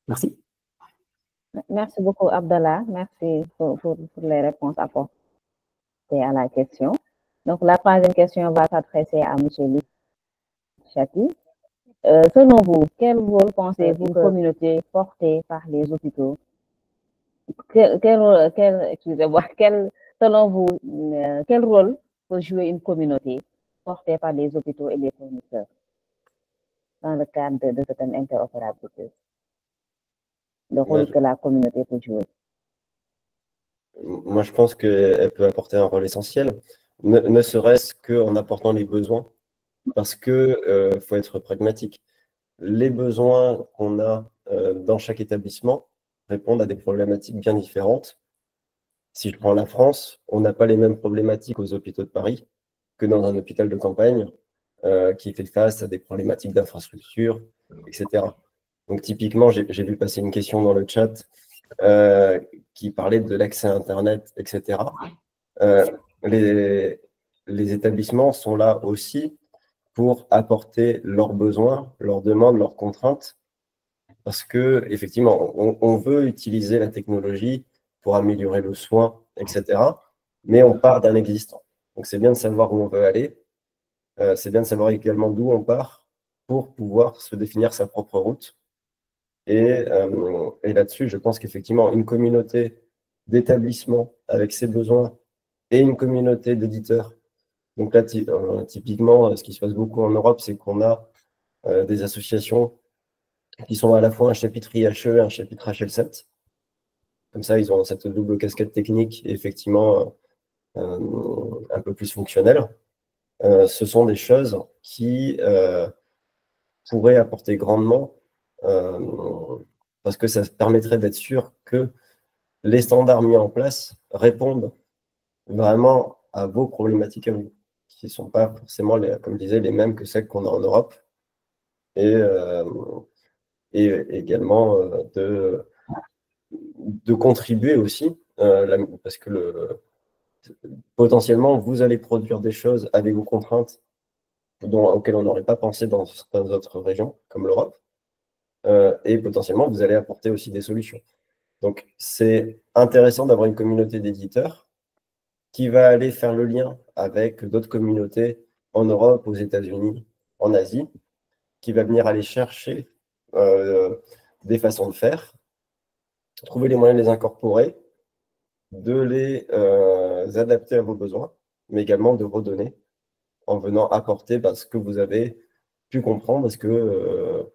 Merci. Merci beaucoup, Abdallah. Merci pour les réponses apportées à la question. Donc, la troisième question va s'adresser à M. Chati. Selon vous, quel rôle pensez-vous une communauté portée par les hôpitaux? Selon vous, quel rôle peut jouer une communauté portée par les hôpitaux et les fournisseurs dans le cadre de cette interopérabilité? Le rôle que la communauté peut jouer. Moi, je pense qu'elle peut apporter un rôle essentiel, ne serait-ce qu'en apportant les besoins, parce que faut être pragmatique. Les besoins qu'on a dans chaque établissement répondent à des problématiques bien différentes. Si je prends la France, on n'a pas les mêmes problématiques aux hôpitaux de Paris que dans un hôpital de campagne qui fait face à des problématiques d'infrastructure, etc. Donc, typiquement, j'ai vu passer une question dans le chat qui parlait de l'accès à Internet, etc. Les établissements sont là aussi pour apporter leurs besoins, leurs demandes, leurs contraintes, parce que effectivement, on veut utiliser la technologie pour améliorer le soin, etc. Mais on part d'un existant. Donc, c'est bien de savoir où on veut aller. C'est bien de savoir également d'où on part pour pouvoir se définir sa propre route. Et là-dessus, je pense qu'effectivement, une communauté d'établissements avec ses besoins et une communauté d'éditeurs. Donc là, typiquement, ce qui se passe beaucoup en Europe, c'est qu'on a des associations qui sont à la fois un chapitre IHE et un chapitre HL7. Comme ça, ils ont cette double casquette technique et effectivement un peu plus fonctionnelle. Ce sont des choses qui pourraient apporter grandement parce que ça permettrait d'être sûr que les standards mis en place répondent vraiment à vos problématiques à vous, qui ne sont pas forcément, comme je disais, les mêmes que celles qu'on a en Europe. Et également de contribuer aussi, parce que potentiellement, vous allez produire des choses avec vos contraintes auxquelles on n'aurait pas pensé dans certaines autres régions, comme l'Europe. Et potentiellement, vous allez apporter aussi des solutions. Donc, c'est intéressant d'avoir une communauté d'éditeurs qui va aller faire le lien avec d'autres communautés en Europe, aux États-Unis, en Asie, qui va venir aller chercher des façons de faire, trouver les moyens de les incorporer, de les adapter à vos besoins, mais également de redonner en venant apporter ce que vous avez pu comprendre, parce que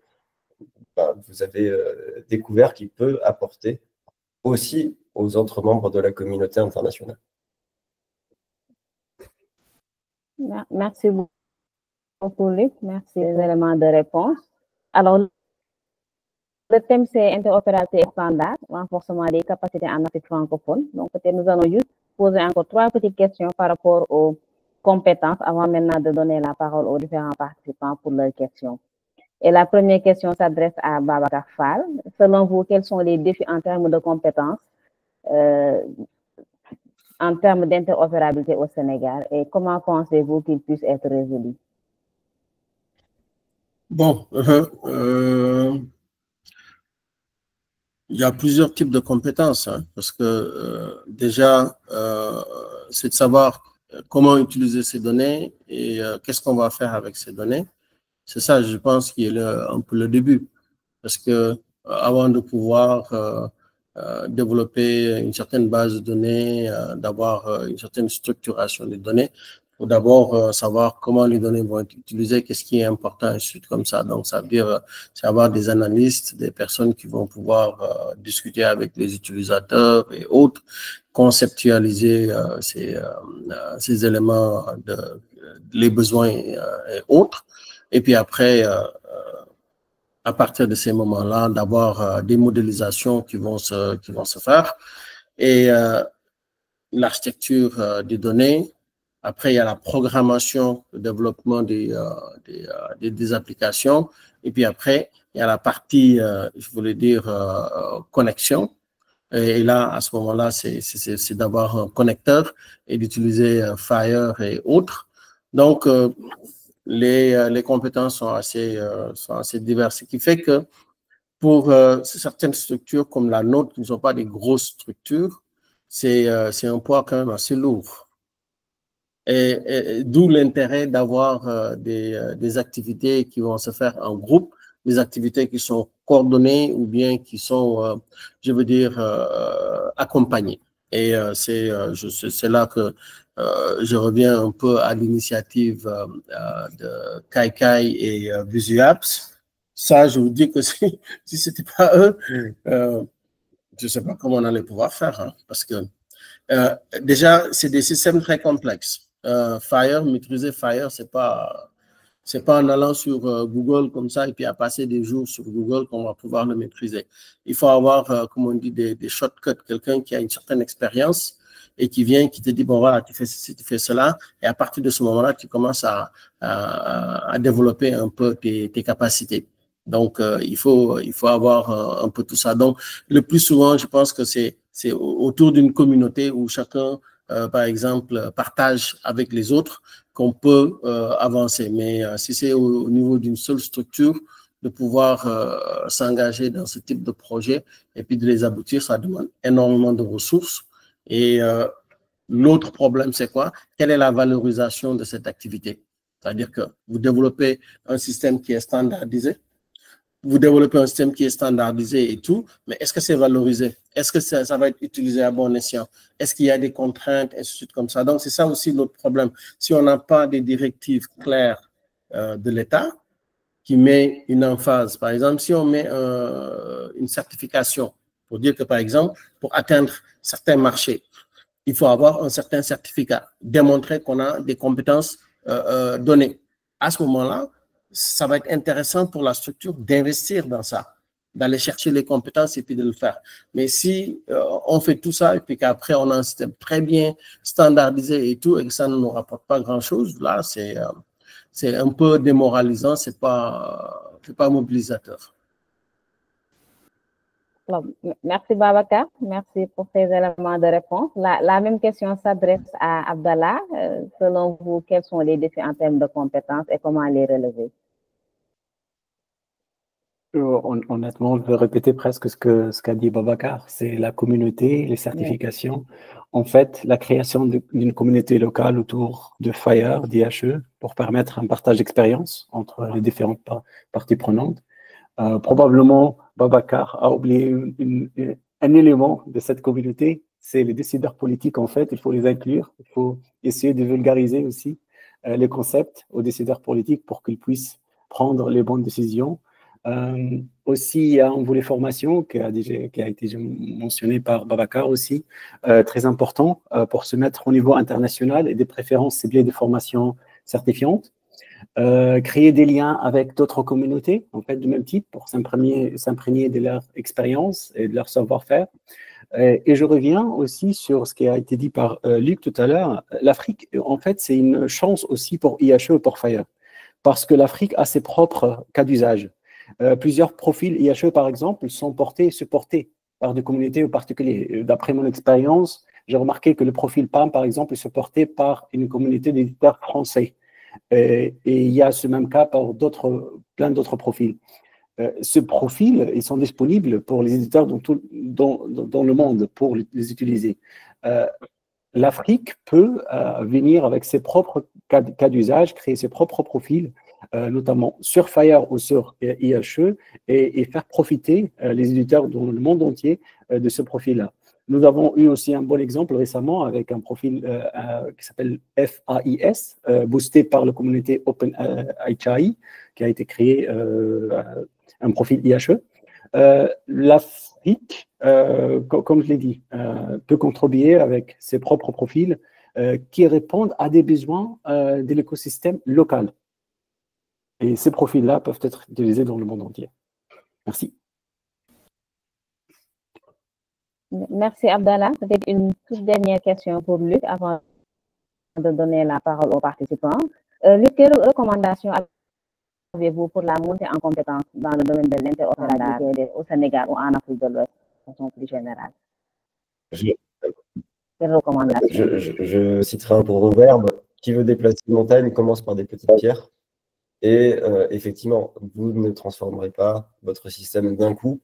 vous avez découvert qu'il peut apporter aussi aux autres membres de la communauté internationale. Merci beaucoup, Luc. Merci pour les éléments de réponse. Alors, le thème, c'est interopérabilité standard, renforcement des capacités en Afrique francophone. Donc, peut-être nous allons juste poser encore 3 petites questions par rapport aux compétences avant maintenant de donner la parole aux différents participants pour leurs questions. Et la première question s'adresse à Babacar Fall. Selon vous, quels sont les défis en termes de compétences, en termes d'interopérabilité au Sénégal, et comment pensez-vous qu'ils puissent être résolus? Bon, il y a plusieurs types de compétences, hein, parce que déjà, c'est de savoir comment utiliser ces données et qu'est-ce qu'on va faire avec ces données. C'est ça, je pense, qui est un peu le début. Parce que avant de pouvoir développer une certaine base de données, d'avoir une certaine structuration des données, il faut d'abord savoir comment les données vont être utilisées, qu'est-ce qui est important, et suite comme ça. Donc, ça veut dire, c'est avoir des analystes, des personnes qui vont pouvoir discuter avec les utilisateurs et autres, conceptualiser ces éléments, les besoins et autres. Et puis après, à partir de ces moments-là, d'avoir des modélisations qui vont se faire. Et l'architecture des données. Après, il y a la programmation, le développement des applications. Et puis après, il y a la partie, je voulais dire, connexion. Et là, à ce moment-là, c'est d'avoir un connecteur et d'utiliser Fire et autres. Donc, les compétences sont assez diverses, ce qui fait que pour certaines structures comme la nôtre, qui ne sont pas des grosses structures, c'est un poids quand même assez lourd. Et d'où l'intérêt d'avoir des activités qui vont se faire en groupe, des activités qui sont coordonnées ou bien qui sont, je veux dire, accompagnées. Et c'est là que je reviens un peu à l'initiative de KaiKai et VisuApps. Ça, je vous dis que si ce n'était pas eux, je ne sais pas comment on allait pouvoir faire, hein, parce que déjà, c'est des systèmes très complexes. Fire, maîtriser Fire, c'est pas en allant sur Google comme ça et puis à passer des jours sur Google qu'on va pouvoir le maîtriser. Il faut avoir, comme on dit, des shortcuts, quelqu'un qui a une certaine expérience et qui vient, qui te dit, bon voilà, tu fais ceci, tu fais cela, et à partir de ce moment-là, tu commences à développer un peu tes capacités. Donc, il faut avoir un peu tout ça. Donc, le plus souvent, je pense que c'est autour d'une communauté où chacun, par exemple, partage avec les autres qu'on peut avancer. Mais si c'est au niveau d'une seule structure, de pouvoir s'engager dans ce type de projet et puis de les aboutir, ça demande énormément de ressources. Et l'autre problème, c'est quoi? Quelle est la valorisation de cette activité? C'est-à-dire que vous développez un système qui est standardisé, vous développez un système qui est standardisé et tout, mais est-ce que c'est valorisé? Est-ce que ça va être utilisé à bon escient? Est-ce qu'il y a des contraintes, et ainsi de suite comme ça? Donc, c'est ça aussi l'autre problème. Si on n'a pas des directives claires de l'État qui met une emphase, par exemple, si on met une certification pour dire que, par exemple, pour atteindre certains marchés, il faut avoir un certain certificat, démontrer qu'on a des compétences données. À ce moment-là, ça va être intéressant pour la structure d'investir dans ça, d'aller chercher les compétences et puis de le faire. Mais si on fait tout ça et puis qu'après on a un système très bien standardisé et tout et que ça ne nous rapporte pas grand-chose, là, c'est un peu démoralisant, c'est pas mobilisateur. Merci Babacar, merci pour ces éléments de réponse. La même question s'adresse à Abdallah. Selon vous, quels sont les défis en termes de compétences et comment les relever? Honnêtement, je vais répéter presque ce qu'a dit Babacar. C'est la communauté, les certifications. En fait, la création d'une communauté locale autour de Fire, d'IHE, pour permettre un partage d'expérience entre les différentes parties prenantes. Probablement, Babacar a oublié un élément de cette communauté, c'est les décideurs politiques. En fait, il faut les inclure, il faut essayer de vulgariser aussi les concepts aux décideurs politiques pour qu'ils puissent prendre les bonnes décisions. Aussi, il y a un volet formation qui a été mentionné par Babacar aussi, très important pour se mettre au niveau international et des préférences ciblées de formation certifiante. Créer des liens avec d'autres communautés, en fait, du même type, pour s'imprégner de leur expérience et de leur savoir-faire. Et je reviens aussi sur ce qui a été dit par Luc tout à l'heure. L'Afrique, en fait, c'est une chance aussi pour IHE et pour Fire, parce que l'Afrique a ses propres cas d'usage. Plusieurs profils IHE, par exemple, sont supportés par des communautés en particulier. D'après mon expérience, j'ai remarqué que le profil PAM, par exemple, est supporté par une communauté d'éditeurs français. Et il y a ce même cas pour plein d'autres profils. Ce profil, ils sont disponibles pour les éditeurs dans le monde pour les utiliser. L'Afrique peut venir avec ses propres cas d'usage, créer ses propres profils, notamment sur Fire ou sur IHE, et faire profiter les éditeurs dans le monde entier de ce profil-là. Nous avons eu aussi un bon exemple récemment avec un profil qui s'appelle FAIS, boosté par la communauté OpenHI, qui a été créé un profil IHE. L'Afrique, comme je l'ai dit, peut contribuer avec ses propres profils qui répondent à des besoins de l'écosystème local. Et ces profils-là peuvent être utilisés dans le monde entier. Merci. Merci Abdallah. Peut-être une toute dernière question pour Luc avant de donner la parole aux participants. Luc, quelles recommandations avez-vous pour la montée en compétences dans le domaine de l'interopérabilité au Sénégal ou en Afrique de l'Ouest de façon plus générale? Quelles recommandations? Je citerai un proverbe: qui veut déplacer une montagne commence par des petites pierres. Et effectivement, vous ne transformerez pas votre système d'un coup.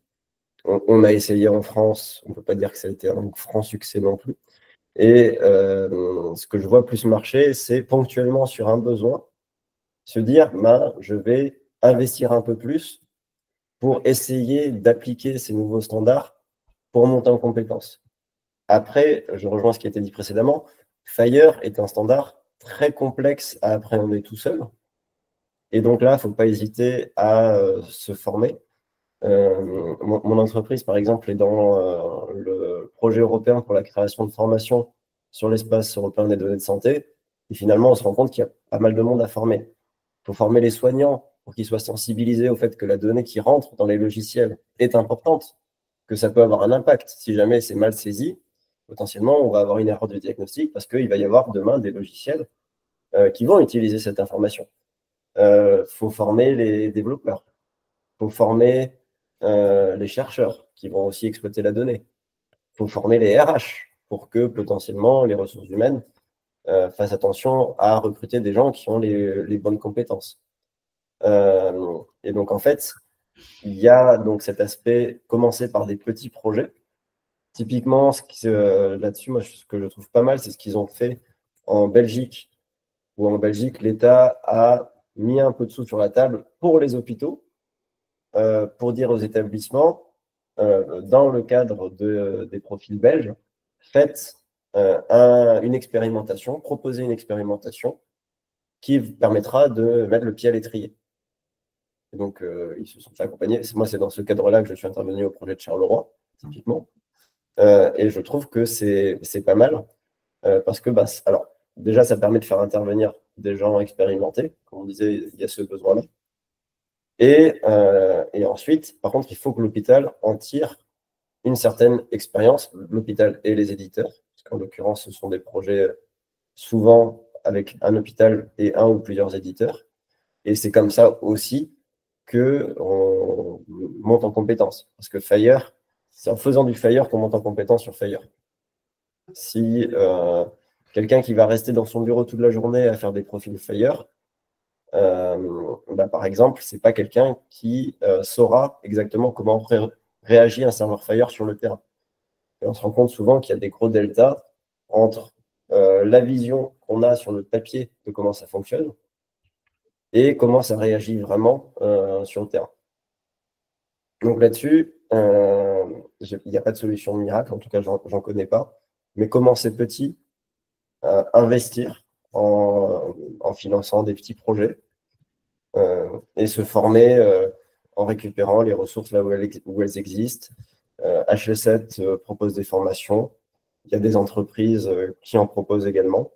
On a essayé en France, on ne peut pas dire que ça a été un franc succès non plus. Et ce que je vois plus marcher, c'est ponctuellement sur un besoin, se dire, je vais investir un peu plus pour essayer d'appliquer ces nouveaux standards pour monter en compétences. Après, je rejoins ce qui a été dit précédemment, Fire est un standard très complexe à appréhender tout seul. Et donc là, il ne faut pas hésiter à se former. Mon entreprise, par exemple, est dans le projet européen pour la création de formations sur l'espace européen des données de santé. Et finalement, on se rend compte qu'il y a pas mal de monde à former. Il faut former les soignants pour qu'ils soient sensibilisés au fait que la donnée qui rentre dans les logiciels est importante, que ça peut avoir un impact. Si jamais c'est mal saisi, potentiellement, on va avoir une erreur de diagnostic parce qu'il va y avoir demain des logiciels qui vont utiliser cette information. Faut former les développeurs. Faut former les chercheurs qui vont aussi exploiter la donnée. Il faut former les RH pour que potentiellement les ressources humaines fassent attention à recruter des gens qui ont les bonnes compétences. Et donc en fait, il y a donc cet aspect commencer par des petits projets. Typiquement, là-dessus, moi, ce que je trouve pas mal, c'est ce qu'ils ont fait en Belgique, où en Belgique, l'État a mis un peu de sous sur la table pour les hôpitaux, pour dire aux établissements, dans le cadre des profils belges, faites une expérimentation, proposez une expérimentation qui permettra de mettre le pied à l'étrier. Et donc, ils se sont fait accompagner. Moi, c'est dans ce cadre-là que je suis intervenu au projet de Charleroi, typiquement. Et je trouve que c'est pas mal, parce que, alors, déjà, ça permet de faire intervenir des gens expérimentés. Comme on disait, il y a ce besoin-là. Et ensuite, par contre, il faut que l'hôpital en tire une certaine expérience, l'hôpital et les éditeurs, parce qu'en l'occurrence, ce sont des projets souvent avec un hôpital et un ou plusieurs éditeurs. Et c'est comme ça aussi qu'on monte en compétence. Parce que Fire, c'est en faisant du Fire qu'on monte en compétence sur Fire. Si quelqu'un qui va rester dans son bureau toute la journée à faire des profils Fire, par exemple, ce n'est pas quelqu'un qui saura exactement comment réagit un serveur Fire sur le terrain. Et on se rend compte souvent qu'il y a des gros deltas entre la vision qu'on a sur le papier de comment ça fonctionne et comment ça réagit vraiment sur le terrain. Donc là-dessus, il n'y a pas de solution miracle, en tout cas, j'en connais pas. Mais commencer petit, investir en finançant des petits projets et se former en récupérant les ressources là où elles existent. HL7 propose des formations. Il y a des entreprises qui en proposent également.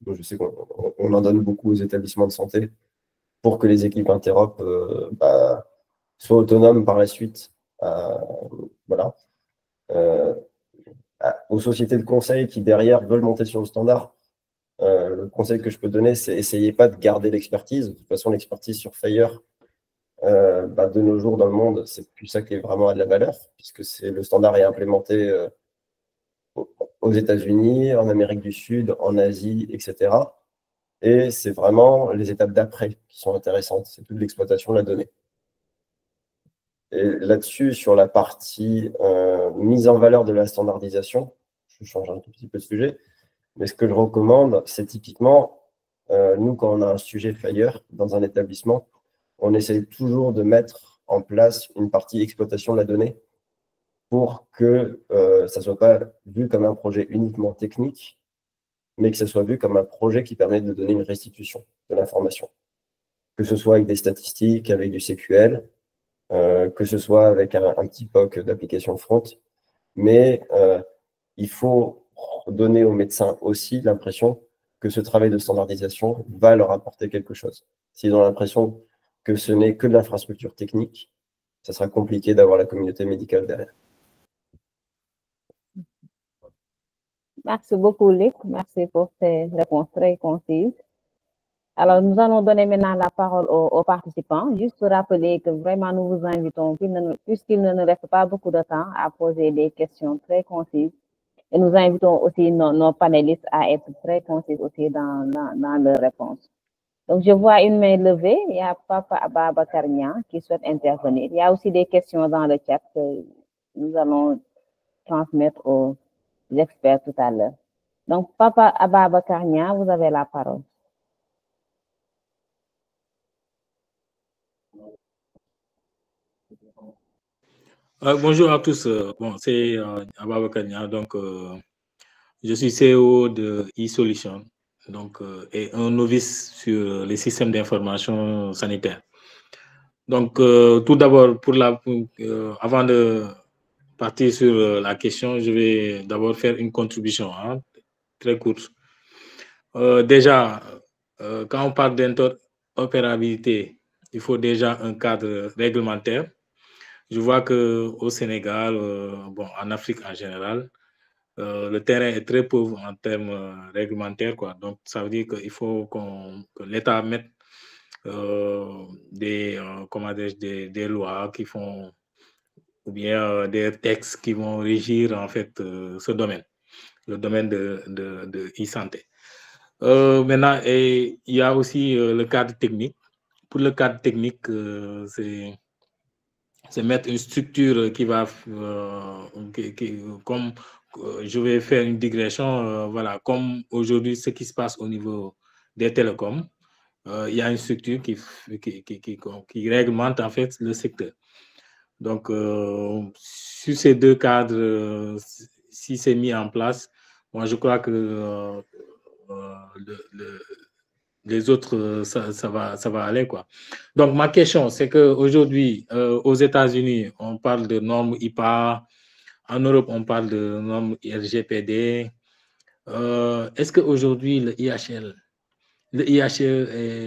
Je sais qu'on en donne beaucoup aux établissements de santé pour que les équipes interop soient autonomes par la suite. Voilà. Aux sociétés de conseil qui, derrière, veulent monter sur le standard, le conseil que je peux donner, c'est essayez pas de garder l'expertise. De toute façon, l'expertise sur Fire, de nos jours dans le monde, c'est plus ça qui est vraiment à de la valeur, puisque le standard est implémenté aux États-Unis, en Amérique du Sud, en Asie, etc. Et c'est vraiment les étapes d'après qui sont intéressantes. C'est toute l'exploitation de la donnée. Et là-dessus, sur la partie mise en valeur de la standardisation, je change un tout petit peu de sujet, mais ce que je recommande, c'est typiquement, nous, quand on a un sujet FHIR dans un établissement, on essaye toujours de mettre en place une partie exploitation de la donnée pour que ça ne soit pas vu comme un projet uniquement technique, mais que ça soit vu comme un projet qui permet de donner une restitution de l'information. Que ce soit avec des statistiques, avec du SQL, que ce soit avec un petit POC d'application front, mais il faut donner aux médecins aussi l'impression que ce travail de standardisation va leur apporter quelque chose. S'ils ont l'impression que ce n'est que de l'infrastructure technique, ça sera compliqué d'avoir la communauté médicale derrière. Merci beaucoup, Luc. Merci pour ces réponses très concises. Alors, nous allons donner maintenant la parole aux participants. Juste pour rappeler que vraiment, nous vous invitons, puisqu'il ne nous reste pas beaucoup de temps, à poser des questions très concises. Et nous invitons aussi nos panélistes à être très concises aussi dans leurs réponses. Donc, je vois une main levée. Il y a Papa Ababa Niang qui souhaite intervenir. Il y a aussi des questions dans le chat que nous allons transmettre aux experts tout à l'heure. Donc, Papa Ababa Niang, vous avez la parole. Bonjour à tous. Bon, c'est Ababa Niang, donc je suis CEO de eSolution, donc et un novice sur les systèmes d'information sanitaire. Donc, tout d'abord, avant de partir sur la question, je vais d'abord faire une contribution très courte. Déjà, quand on parle d'interopérabilité, il faut déjà un cadre réglementaire. Je vois qu'au Sénégal, bon, en Afrique en général, le terrain est très pauvre en termes réglementaires, quoi. Donc, ça veut dire qu'il faut que l'État mette des lois qui font, ou bien des textes qui vont régir en fait ce domaine, le domaine de e-santé. Maintenant, il y a aussi le cadre technique. Pour le cadre technique, c'est mettre une structure qui va, comme je vais faire une digression, voilà, comme aujourd'hui ce qui se passe au niveau des télécoms, il y a une structure qui réglemente en fait le secteur. Donc, sur ces deux cadres, si c'est mis en place, moi je crois que les autres, ça va aller, quoi. Donc, ma question, c'est qu'aujourd'hui, aux États-Unis, on parle de normes IPA. En Europe, on parle de normes RGPD. Est-ce qu'aujourd'hui, le IHL et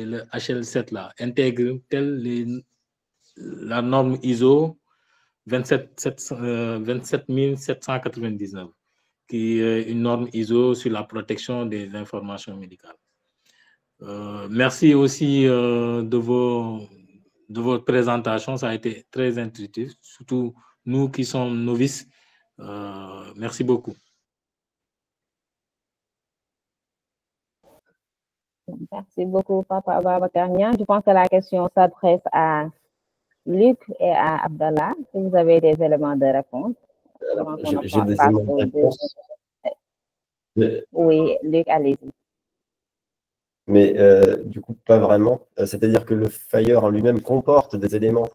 le HL7 là, intègrent-elles la norme ISO 27799, qui est une norme ISO sur la protection des informations médicales? Merci aussi de votre présentation, ça a été très intuitif, surtout nous qui sommes novices. Merci beaucoup. Merci beaucoup, Papa Ababa Niang. Je pense que la question s'adresse à Luc et à Abdallah. Si vous avez des éléments de réponse. J'ai des éléments de réponse. Oui, Luc, allez-y. Mais du coup, pas vraiment. C'est-à-dire que le FHIR en lui-même comporte des éléments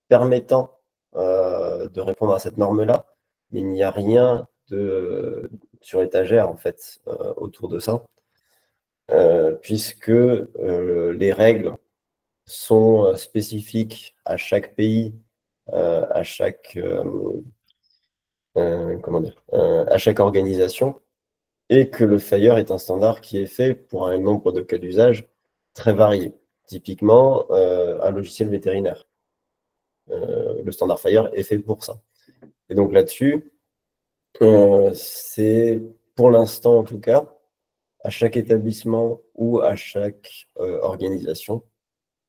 permettant de répondre à cette norme-là, mais il n'y a rien sur étagère, en fait, autour de ça, puisque les règles sont spécifiques à chaque pays, à chaque organisation, et que le FHIR est un standard qui est fait pour un nombre de cas d'usage très variés. Typiquement, un logiciel vétérinaire. Le standard FHIR est fait pour ça. Et donc là-dessus, c'est pour l'instant en tout cas, à chaque établissement ou à chaque organisation,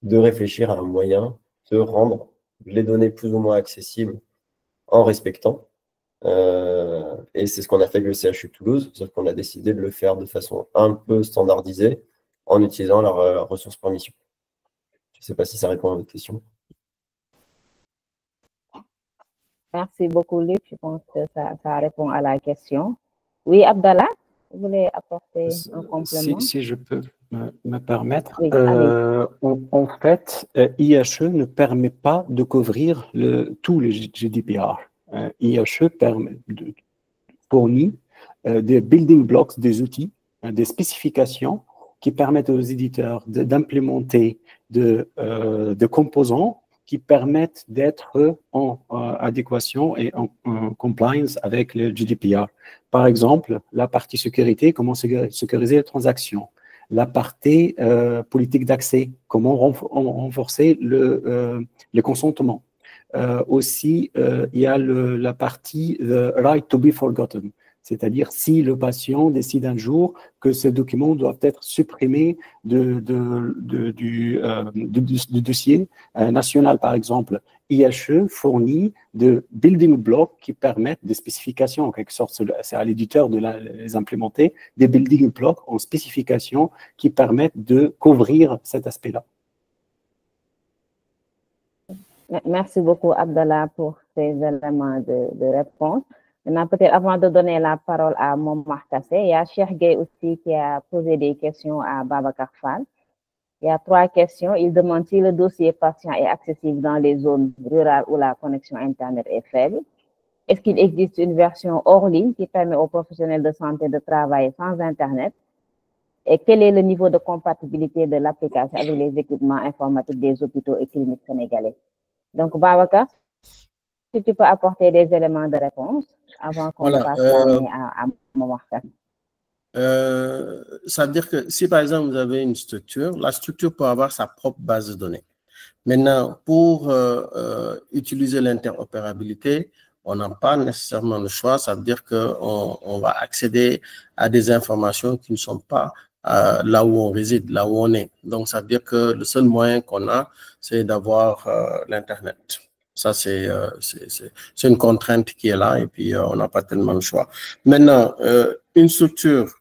de réfléchir à un moyen de rendre les données plus ou moins accessibles en respectant. Et c'est ce qu'on a fait avec le CHU Toulouse, sauf qu'on a décidé de le faire de façon un peu standardisée en utilisant leurs ressources par mission. Je ne sais pas si ça répond à votre question. Merci beaucoup, Luc. Je pense que ça répond à la question. Oui, Abdallah, vous voulez apporter un complément? Si je peux me permettre. Oui, en fait, IHE ne permet pas de couvrir tout le GDPR. IHE fournit des building blocks, des outils, des spécifications qui permettent aux éditeurs d'implémenter de composants qui permettent d'être en adéquation et en compliance avec le GDPR. Par exemple, la partie sécurité, comment sécuriser les transactions. La partie politique d'accès, comment renforcer le consentement. Aussi, il y a la partie the right to be forgotten. C'est-à-dire si le patient décide un jour que ces documents doivent être supprimés du dossier national, par exemple. IHE fournit de building blocks qui permettent des spécifications, en quelque sorte, c'est à l'éditeur de les implémenter, des building blocks en spécifications qui permettent de couvrir cet aspect-là. Merci beaucoup, Abdallah, pour ces éléments de réponse. Maintenant, peut-être avant de donner la parole à Momar Kassé, il y a Cheikh Gueye aussi qui a posé des questions à Babacar Fall. Il y a 3 questions. Il demande si le dossier patient est accessible dans les zones rurales où la connexion Internet est faible. Est-ce qu'il existe une version hors ligne qui permet aux professionnels de santé de travailler sans Internet? Et quel est le niveau de compatibilité de l'application avec les équipements informatiques des hôpitaux et cliniques sénégalais? Donc, Babacar, si tu peux apporter des éléments de réponse avant qu'on passe la main à Momar Kassé. Ça veut dire que si par exemple vous avez une structure, la structure peut avoir sa propre base de données. Maintenant, pour utiliser l'interopérabilité, on n'a pas nécessairement le choix. Ça veut dire qu'on va accéder à des informations qui ne sont pas là où on réside, là où on est. Donc, ça veut dire que le seul moyen qu'on a, c'est d'avoir l'Internet. Ça, c'est une contrainte qui est là et puis on n'a pas tellement le choix. Maintenant, une structure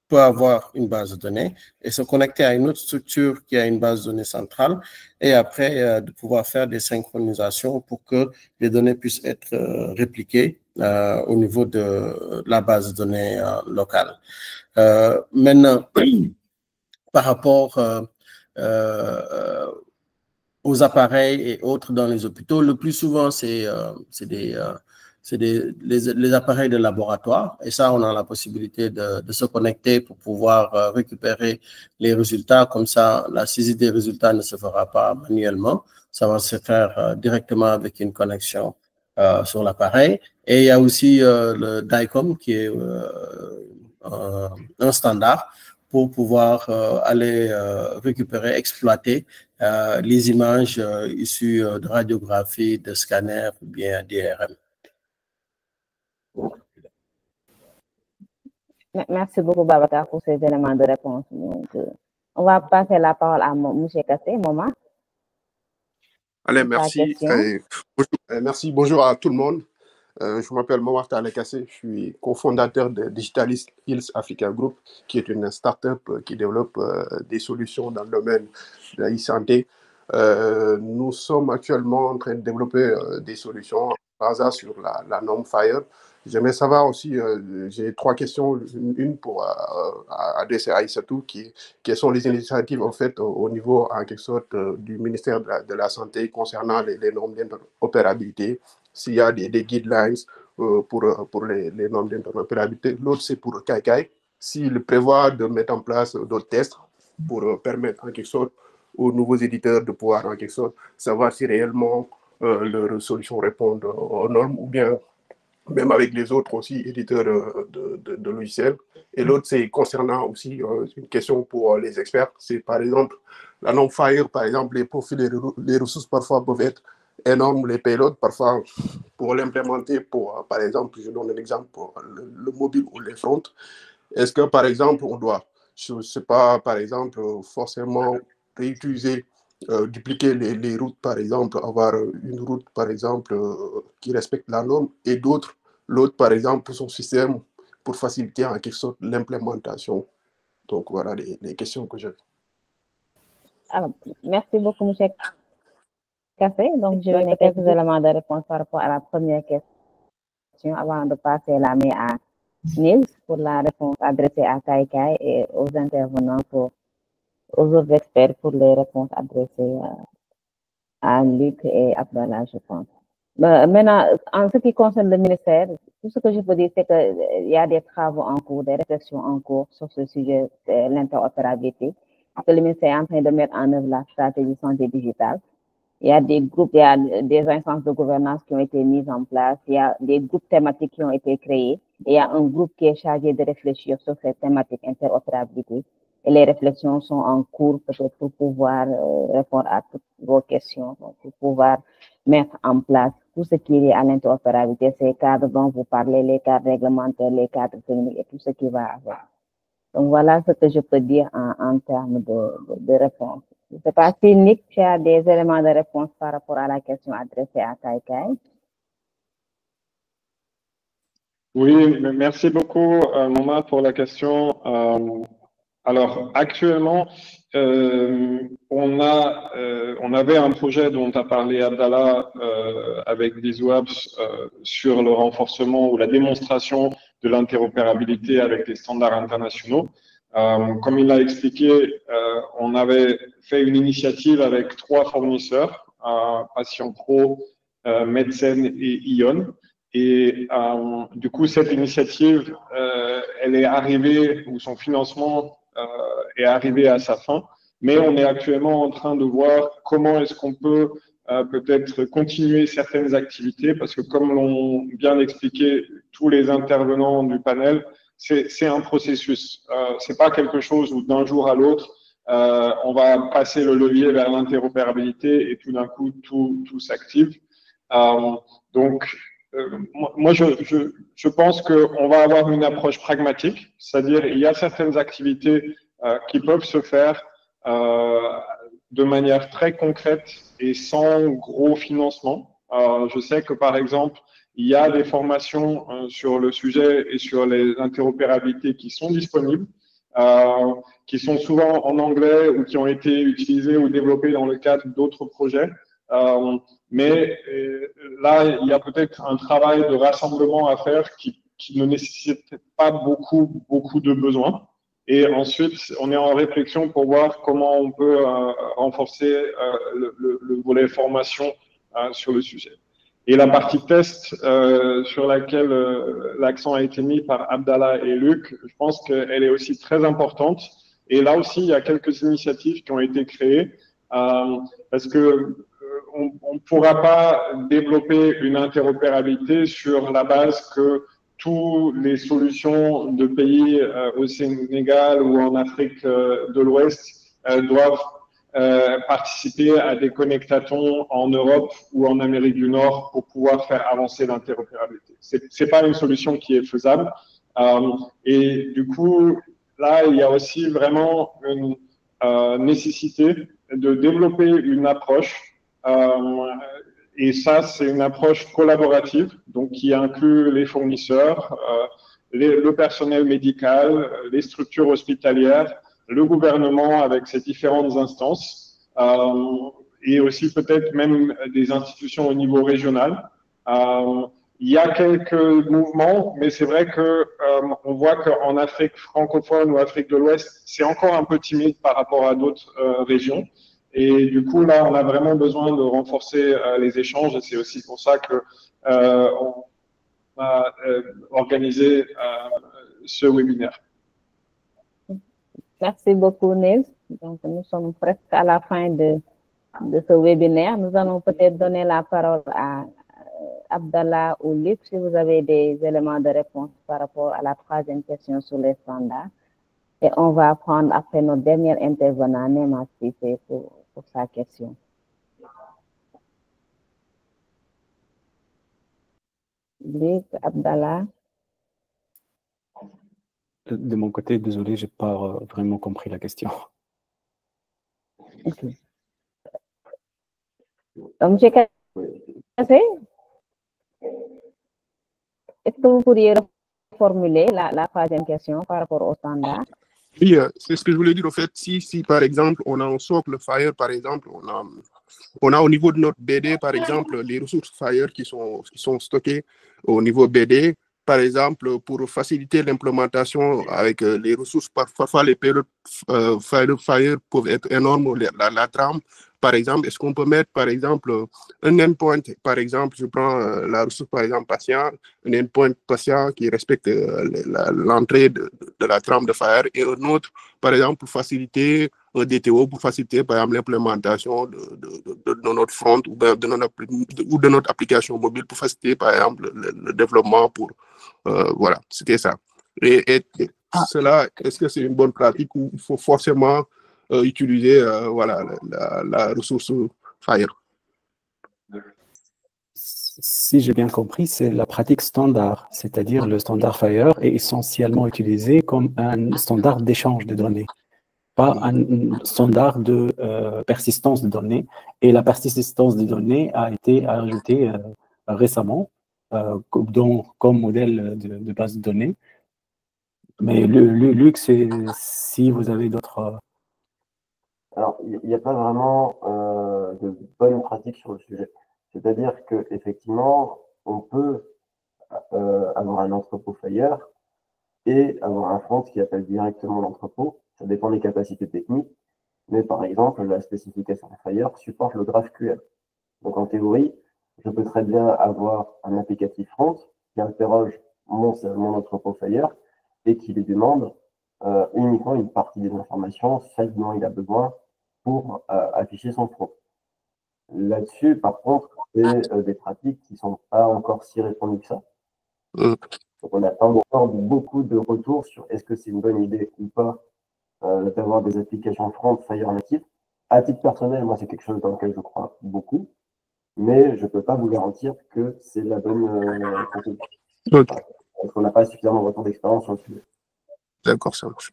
peut avoir une base de données et se connecter à une autre structure qui a une base de données centrale et après de pouvoir faire des synchronisations pour que les données puissent être répliquées au niveau de la base de données locale. Maintenant, par rapport aux appareils et autres dans les hôpitaux, le plus souvent, c'est les appareils de laboratoire. Et ça, on a la possibilité de se connecter pour pouvoir récupérer les résultats. Comme ça, la saisie des résultats ne se fera pas manuellement. Ça va se faire directement avec une connexion sur l'appareil. Et il y a aussi le DICOM qui est un standard pour pouvoir aller récupérer, exploiter les images issues de radiographie, de scanners ou bien d'IRM. Merci beaucoup, Babacar, pour ces éléments de réponse. Donc, on va passer la parole à M. Kassé. Momar. Allez, merci. Merci. Bonjour à tout le monde. Je m'appelle Momar Kassé. Je suis cofondateur de Digitalist Hills Africa Group, qui est une start-up qui développe des solutions dans le domaine de la e-santé. Nous sommes actuellement en train de développer des solutions basées sur la norme FHIR. J'aimerais savoir aussi, j'ai 3 questions, une pour adresser à Aïssatou, quelles sont les initiatives en fait au niveau en quelque sorte du ministère de la Santé concernant les normes d'interopérabilité, s'il y a des guidelines pour les normes d'interopérabilité. L'autre, c'est pour Kaikai, s'il prévoit de mettre en place d'autres tests pour permettre en quelque sorte aux nouveaux éditeurs de pouvoir en quelque sorte savoir si réellement leurs solutions répondent aux normes ou bien même avec les autres aussi éditeurs de logiciels. Et l'autre, c'est concernant aussi une question pour les experts. C'est par exemple la norme FHIR, par exemple, les profils, les ressources parfois peuvent être énormes, les payloads, parfois pour l'implémenter, par exemple, je donne un exemple pour le mobile ou les fronts. Est-ce que, par exemple, on doit, je ne sais pas, par exemple, forcément réutiliser dupliquer les routes, par exemple, avoir une route, par exemple, qui respecte la norme et l'autre, par exemple, pour son système, pour faciliter en quelque sorte l'implémentation. Donc, voilà les questions que j'ai. Alors, merci beaucoup, M. Kassé. Donc, je vais donner quelques éléments de réponse par rapport à la première question avant de passer la main à Nils pour la réponse adressée à Kaikai et aux intervenants aux autres experts pour les réponses adressées à Luc et Abdallah, je pense. Maintenant, en ce qui concerne le ministère, tout ce que je peux dire, c'est qu'il y a des travaux en cours, des réflexions en cours sur ce sujet de l'interopérabilité, que le ministère est en train de mettre en œuvre la stratégie santé digitale. Il y a des groupes, il y a des instances de gouvernance qui ont été mises en place, il y a des groupes thématiques qui ont été créés, et il y a un groupe qui est chargé de réfléchir sur cette thématique interopérabilité. Et les réflexions sont en cours peut-être pour pouvoir répondre à toutes vos questions, pour pouvoir mettre en place tout ce qui est lié à l'interopérabilité, ces cadres dont vous parlez, les cadres réglementaires, les cadres techniques et tout ce qui va avec. Donc voilà ce que je peux dire en termes de réponse. Je ne sais pas si Nick, tu as des éléments de réponse par rapport à la question adressée à Kaikai. Oui, merci beaucoup, Moma, pour la question. Alors, actuellement, on avait un projet dont a parlé Abdallah avec VisuApps sur le renforcement ou la démonstration de l'interopérabilité avec les standards internationaux. Comme il l'a expliqué, on avait fait une initiative avec 3 fournisseurs, Patient Pro, Medsen et Ion. Et du coup, cette initiative, elle est arrivée, ou son financement est arrivé à sa fin, mais on est actuellement en train de voir comment est-ce qu'on peut peut-être continuer certaines activités, parce que comme l'ont bien expliqué tous les intervenants du panel, c'est un processus. C'est pas quelque chose où d'un jour à l'autre, on va passer le levier vers l'interopérabilité et tout d'un coup, tout s'active. Donc, moi, je pense qu'on va avoir une approche pragmatique, c'est-à-dire il y a certaines activités qui peuvent se faire de manière très concrète et sans gros financement. Je sais que, par exemple, il y a des formations sur le sujet et sur les interopérabilités qui sont disponibles, qui sont souvent en anglais ou qui ont été utilisées ou développées dans le cadre d'autres projets. Mais là, il y a peut-être un travail de rassemblement à faire qui ne nécessite pas beaucoup de besoins. Et ensuite, on est en réflexion pour voir comment on peut renforcer le volet formation sur le sujet. Et la partie test sur laquelle l'accent a été mis par Abdallah et Luc, je pense qu'elle est aussi très importante. Et là aussi, il y a quelques initiatives qui ont été créées parce que on ne pourra pas développer une interopérabilité sur la base que toutes les solutions de pays au Sénégal ou en Afrique de l'Ouest doivent participer à des connectatons en Europe ou en Amérique du Nord pour pouvoir faire avancer l'interopérabilité. C'est pas une solution qui est faisable. Et du coup, là, il y a aussi vraiment une nécessité de développer une approche et ça, c'est une approche collaborative, donc qui inclut les fournisseurs, le personnel médical, les structures hospitalières, le gouvernement avec ses différentes instances, et aussi peut-être même des institutions au niveau régional. Il y a quelques mouvements, mais c'est vrai que on voit qu'en Afrique francophone ou Afrique de l'Ouest, c'est encore un peu timide par rapport à d'autres régions. Et du coup, là, on a vraiment besoin de renforcer les échanges. Et c'est aussi pour ça que on a organisé ce webinaire. Merci beaucoup, Nils. Donc, nous sommes presque à la fin de ce webinaire. Nous allons peut-être donner la parole à Abdallah ou Luc, si vous avez des éléments de réponse par rapport à la 3e question sur les standards. Et on va prendre après notre dernier intervenant, Nema Cissé, pour sa question. Luc, Abdallah. De mon côté, désolé, j'ai pas vraiment compris la question. Ok. Donc, j'ai cassé. Est-ce que vous pourriez reformuler la 3e question par rapport au standard? Oui, c'est ce que je voulais dire. Au fait, si par exemple, on a un socle Fire, par exemple, on a au niveau de notre BD, par exemple, les ressources Fire qui sont stockées au niveau BD. Par exemple, pour faciliter l'implémentation avec les ressources, parfois les périodes Fire peuvent être énormes, la trame. Par exemple, est-ce qu'on peut mettre, par exemple, un endpoint, par exemple, je prends la ressource, par exemple, patient, un endpoint patient qui respecte l'entrée de la trame de Fire et un autre, par exemple, pour faciliter un DTO, pour faciliter, par exemple, l'implémentation de notre front ou de notre application mobile, pour faciliter, par exemple, le développement pour, voilà, c'était ça. Et cela, est-ce que c'est une bonne pratique ou il faut forcément utiliser voilà, la ressource Fire? Si j'ai bien compris, c'est la pratique standard, c'est-à-dire le standard Fire est essentiellement utilisé comme un standard d'échange de données, pas un standard de persistance de données. Et la persistance des données a été ajoutée récemment comme modèle de base de données. Mais Luc, si vous avez d'autres... Alors, il n'y a pas vraiment de bonne pratique sur le sujet. C'est-à-dire qu'effectivement, on peut avoir un entrepôt Fire et avoir un front qui appelle directement l'entrepôt. Ça dépend des capacités techniques. Mais par exemple, la spécification Fire supporte le GraphQL. Donc en théorie, je peux très bien avoir un applicatif front qui interroge mon entrepôt Fire et qui lui demande uniquement une partie des informations, celles dont il a besoin pour afficher son front. Là-dessus, par contre, c'est des pratiques qui ne sont pas encore si répandues que ça. Donc on n'a pas encore beaucoup de retours sur est-ce que c'est une bonne idée ou pas d'avoir des applications front Fire native. À titre personnel, moi, c'est quelque chose dans lequel je crois beaucoup, mais je ne peux pas vous garantir que c'est la bonne pratique. Parce qu'on n'a pas suffisamment de retour d'expérience sur le sujet. D'accord, ça marche.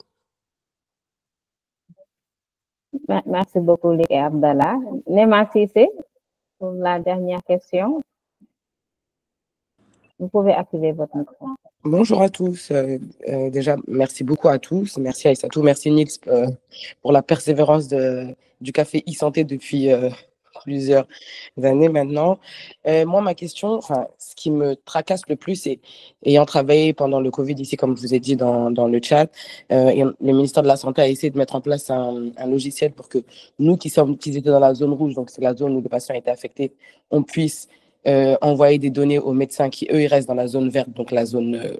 Merci beaucoup, les Abdallah. Nema Sissé, pour la dernière question. Vous pouvez activer votre micro. Bonjour à tous. Déjà, merci beaucoup à tous. Merci Aïssatou, merci Nils pour la persévérance du café e-santé depuis plusieurs années maintenant. Moi, ma question, ce qui me tracasse le plus, c'est ayant travaillé pendant le Covid ici, comme je vous ai dit dans le chat, le ministère de la Santé a essayé de mettre en place un logiciel pour que nous qui étaient dans la zone rouge, donc c'est la zone où les patients étaient affectés, on puisse envoyer des données aux médecins qui, eux, ils restent dans la zone verte, donc la zone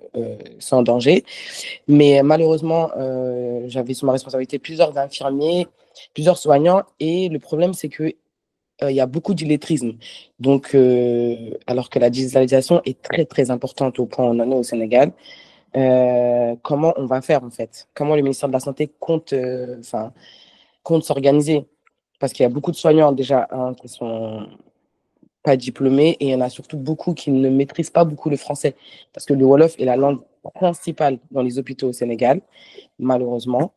sans danger. Mais malheureusement, j'avais sous ma responsabilité plusieurs infirmiers, plusieurs soignants, et le problème, c'est que il y a beaucoup d'illettrisme. Donc, alors que la digitalisation est très, très importante au point où on en est au Sénégal, comment on va faire, en fait? Comment le ministère de la Santé compte s'organiser? Parce qu'il y a beaucoup de soignants, déjà, qui sont pas diplômés, et il y en a surtout beaucoup qui ne maîtrisent pas beaucoup le français, parce que le Wolof est la langue principale dans les hôpitaux au Sénégal, malheureusement.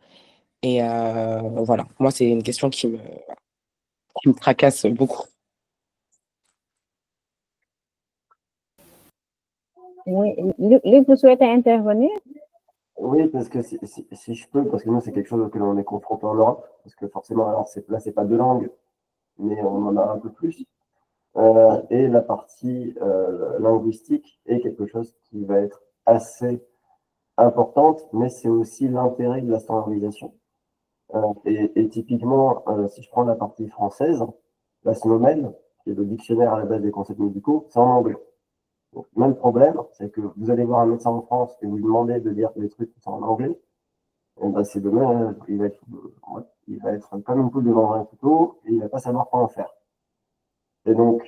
Et voilà, moi, c'est une question qui me tracasse beaucoup. Oui, Luc, vous souhaitez intervenir? Oui, parce que si je peux, parce que nous, c'est quelque chose auquel on est confronté en Europe, parce que forcément, alors là, c'est pas deux langues, mais on en a un peu plus. Et la partie linguistique est quelque chose qui va être assez importante, mais c'est aussi l'intérêt de la standardisation. Et typiquement, si je prends la partie française, la SNOMED, qui est le dictionnaire à la base des concepts médicaux, c'est en anglais. Donc, même problème, c'est que vous allez voir un médecin en France et vous lui demandez de lire des trucs qui sont en anglais, et ben c'est demain, il va être comme une poule devant un couteau et il va pas savoir quoi en faire. Et donc,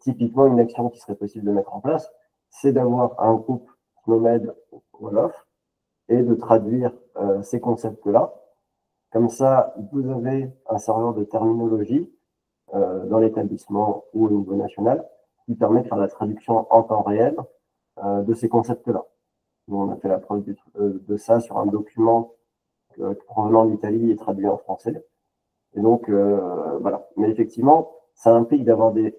typiquement, une action qui serait possible de mettre en place, c'est d'avoir un groupe SNOMED Wolof et de traduire ces concepts-là. Comme ça, vous avez un serveur de terminologie dans l'établissement ou au niveau national qui permet de faire la traduction en temps réel de ces concepts-là. Nous, on a fait la preuve de ça sur un document provenant d'Italie et traduit en français. Et donc, voilà. Mais effectivement, ça implique d'avoir des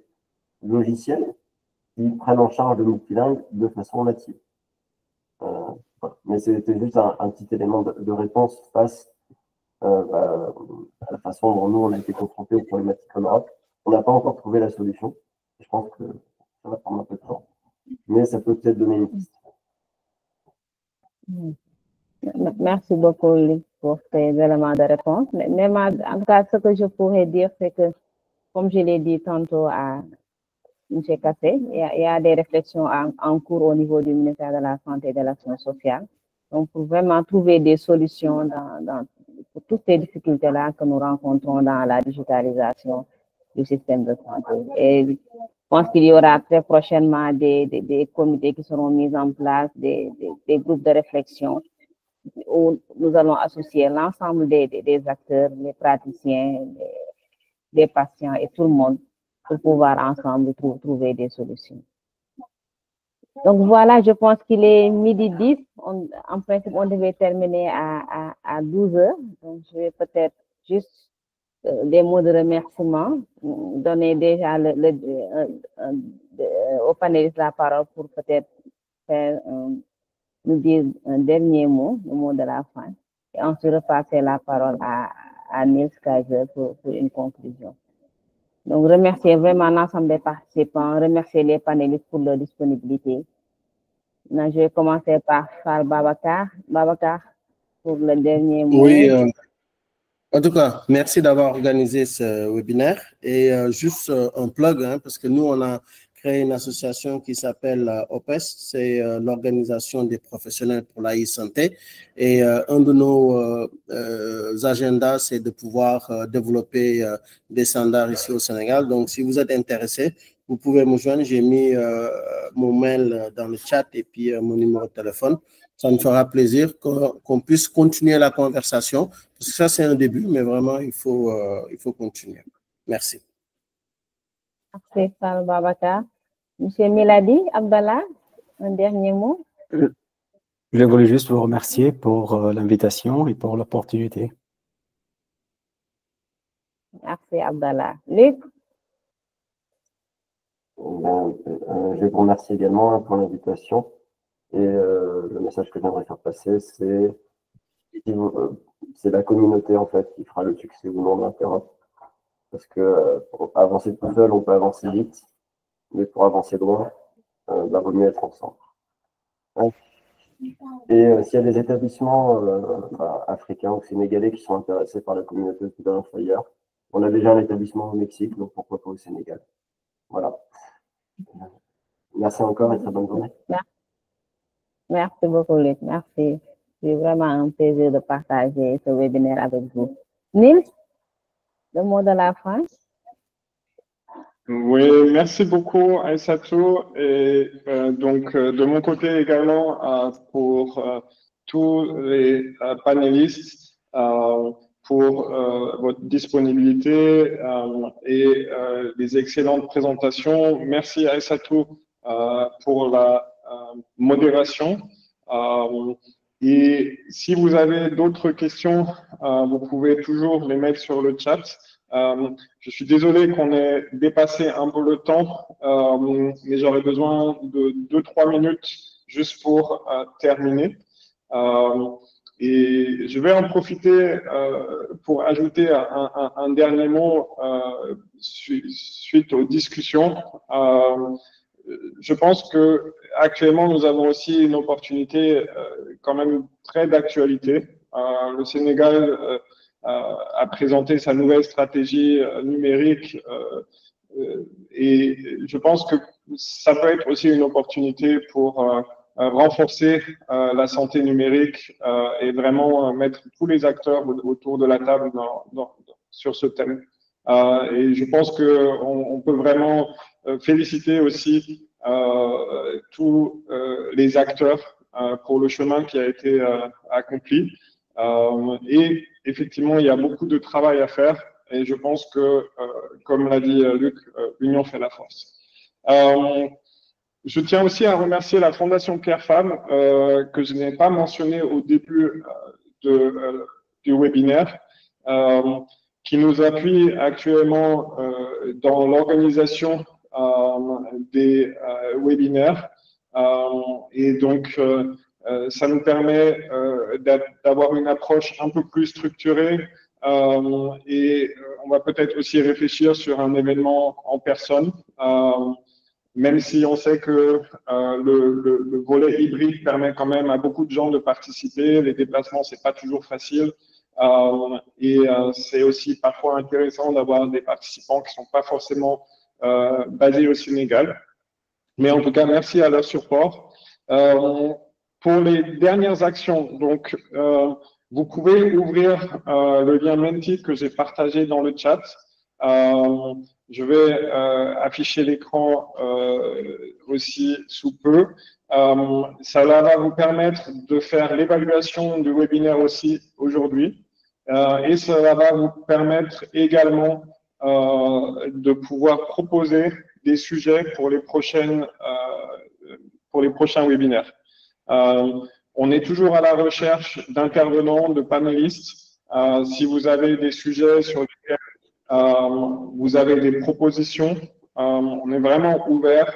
logiciels qui prennent en charge le multilingue de façon native. Voilà. Mais c'était juste un petit élément de réponse face à la façon dont nous, on a été confrontés aux problématiques en Europe. On n'a pas encore trouvé la solution. Je pense que ça va prendre un peu de temps. Mais ça peut peut-être donner une piste. Merci beaucoup, Luc, pour ces éléments de réponse. Mais en tout cas, ce que je pourrais dire, c'est que, comme je l'ai dit tantôt à M. Kassé, il y a des réflexions en cours au niveau du ministère de la Santé et de l'Action sociale. Donc, pour vraiment trouver des solutions pour toutes ces difficultés-là que nous rencontrons dans la digitalisation du système de santé. Et je pense qu'il y aura très prochainement des comités qui seront mis en place, des groupes de réflexion où nous allons associer l'ensemble des acteurs, les praticiens, des patients et tout le monde pour pouvoir ensemble trouver des solutions. Donc voilà, je pense qu'il est 12h10. En principe, on devait terminer à 12h. Donc je vais peut-être juste des mots de remerciement, donner déjà au panélistes la parole pour peut-être faire nous dire un dernier mot, le mot de la fin, et ensuite repasser la parole à Niels Kaiser pour une conclusion. Donc, remercier vraiment l'ensemble des participants, remercier les panélistes pour leur disponibilité. Je vais commencer par Fall Babacar. Babacar, pour le dernier mot. Oui, en tout cas, merci d'avoir organisé ce webinaire. Et juste un plug, parce que nous, on a créé une association qui s'appelle OPES, c'est l'Organisation des professionnels pour la e-santé. Et un de nos agendas, c'est de pouvoir développer des standards ici au Sénégal. Donc, si vous êtes intéressé, vous pouvez me joindre. J'ai mis mon mail dans le chat et puis mon numéro de téléphone. Ça me fera plaisir qu'on puisse continuer la conversation. Parce que ça, c'est un début, mais vraiment, il faut continuer. Merci. Merci, Fall Babacar. Monsieur Miladi Abdallah, un dernier mot. Je voulais juste vous remercier pour l'invitation et pour l'opportunité. Merci, Abdallah. Luc? Je vais vous remercier également pour l'invitation. Et le message que j'aimerais faire passer, c'est la communauté, en fait, qui fera le succès ou non d'Interop. Parce que pour avancer tout seul, on peut avancer vite. Mais pour avancer loin, il vaut mieux être ensemble. Et s'il y a des établissements africains ou sénégalais qui sont intéressés par la communauté hospitalière ailleurs, on a déjà un établissement au Mexique, donc pourquoi pas au Sénégal. Voilà. Merci encore et très bonne journée. Merci beaucoup, Luc. Merci. C'est vraiment un plaisir de partager ce webinaire avec vous. Niels, le mot de la fin. Oui, merci beaucoup, Aïssatou. Et donc, de mon côté également, pour tous les panélistes, pour votre disponibilité et les excellentes présentations. Merci, Aïssatou, pour la modération. Et si vous avez d'autres questions, vous pouvez toujours les mettre sur le chat. Je suis désolé qu'on ait dépassé un peu le temps, mais j'aurais besoin de 2-3 minutes juste pour terminer. Et je vais en profiter pour ajouter un dernier mot suite aux discussions. Je pense que actuellement nous avons aussi une opportunité quand même très d'actualité. Le Sénégal a présenté sa nouvelle stratégie numérique et je pense que ça peut être aussi une opportunité pour renforcer la santé numérique et vraiment mettre tous les acteurs autour de la table sur ce thème. Et je pense qu'on peut vraiment féliciter aussi tous les acteurs pour le chemin qui a été accompli. Et effectivement, il y a beaucoup de travail à faire et je pense que, comme l'a dit Luc, l'union fait la force. Je tiens aussi à remercier la Fondation Care Femmes que je n'ai pas mentionné au début du webinaire, qui nous appuie actuellement dans l'organisation des webinaires. Et donc, ça nous permet d'avoir une approche un peu plus structurée et on va peut-être aussi réfléchir sur un événement en personne, même si on sait que le volet hybride permet quand même à beaucoup de gens de participer. Les déplacements, c'est pas toujours facile. C'est aussi parfois intéressant d'avoir des participants qui sont pas forcément basés au Sénégal. Mais en tout cas, merci à leur support. Pour les dernières actions, donc, vous pouvez ouvrir le lien Menti que j'ai partagé dans le chat. Je vais afficher l'écran aussi sous peu. Ça va vous permettre de faire l'évaluation du webinaire aussi aujourd'hui. Et ça va vous permettre également de pouvoir proposer des sujets pour les prochains webinaires. On est toujours à la recherche d'intervenants, de panélistes. Si vous avez des sujets sur lesquels vous avez des propositions, on est vraiment ouvert.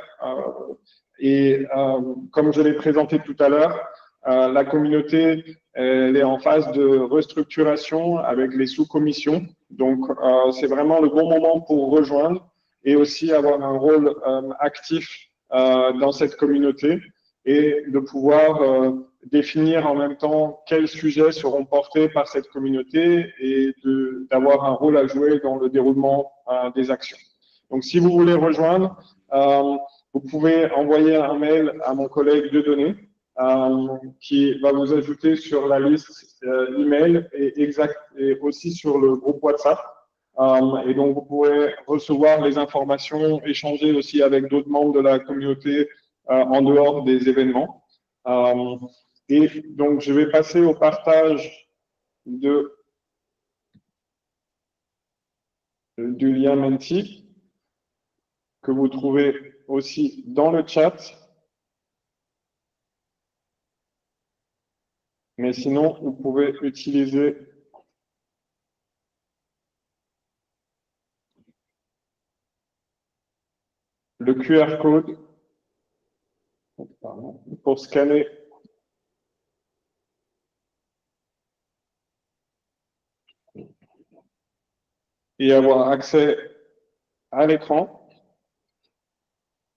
Comme je l'ai présenté tout à l'heure, la communauté elle est en phase de restructuration avec les sous-commissions. Donc, c'est vraiment le bon moment pour rejoindre et aussi avoir un rôle actif dans cette communauté et de pouvoir définir en même temps quels sujets seront portés par cette communauté et d'avoir un rôle à jouer dans le déroulement des actions. Donc, si vous voulez rejoindre, vous pouvez envoyer un mail à mon collègue Dieudonné qui va vous ajouter sur la liste email et aussi sur le groupe WhatsApp. Et donc, vous pourrez recevoir les informations, échanger aussi avec d'autres membres de la communauté en dehors des événements. Et donc, je vais passer au partage du lien Menti que vous trouvez aussi dans le chat. Mais sinon, vous pouvez utiliser le QR code pour scanner et avoir accès à l'écran.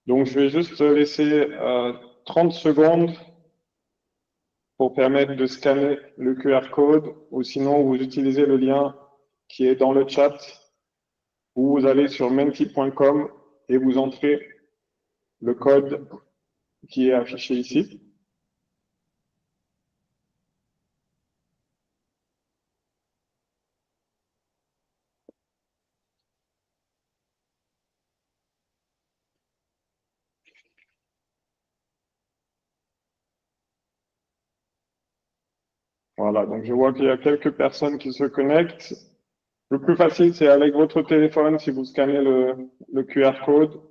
Donc, je vais juste laisser 30 secondes pour permettre de scanner le QR code, ou sinon vous utilisez le lien qui est dans le chat, ou vous allez sur menti.com et vous entrez le code qui est affiché ici. Voilà, donc je vois qu'il y a quelques personnes qui se connectent. Le plus facile, c'est avec votre téléphone si vous scannez le QR code,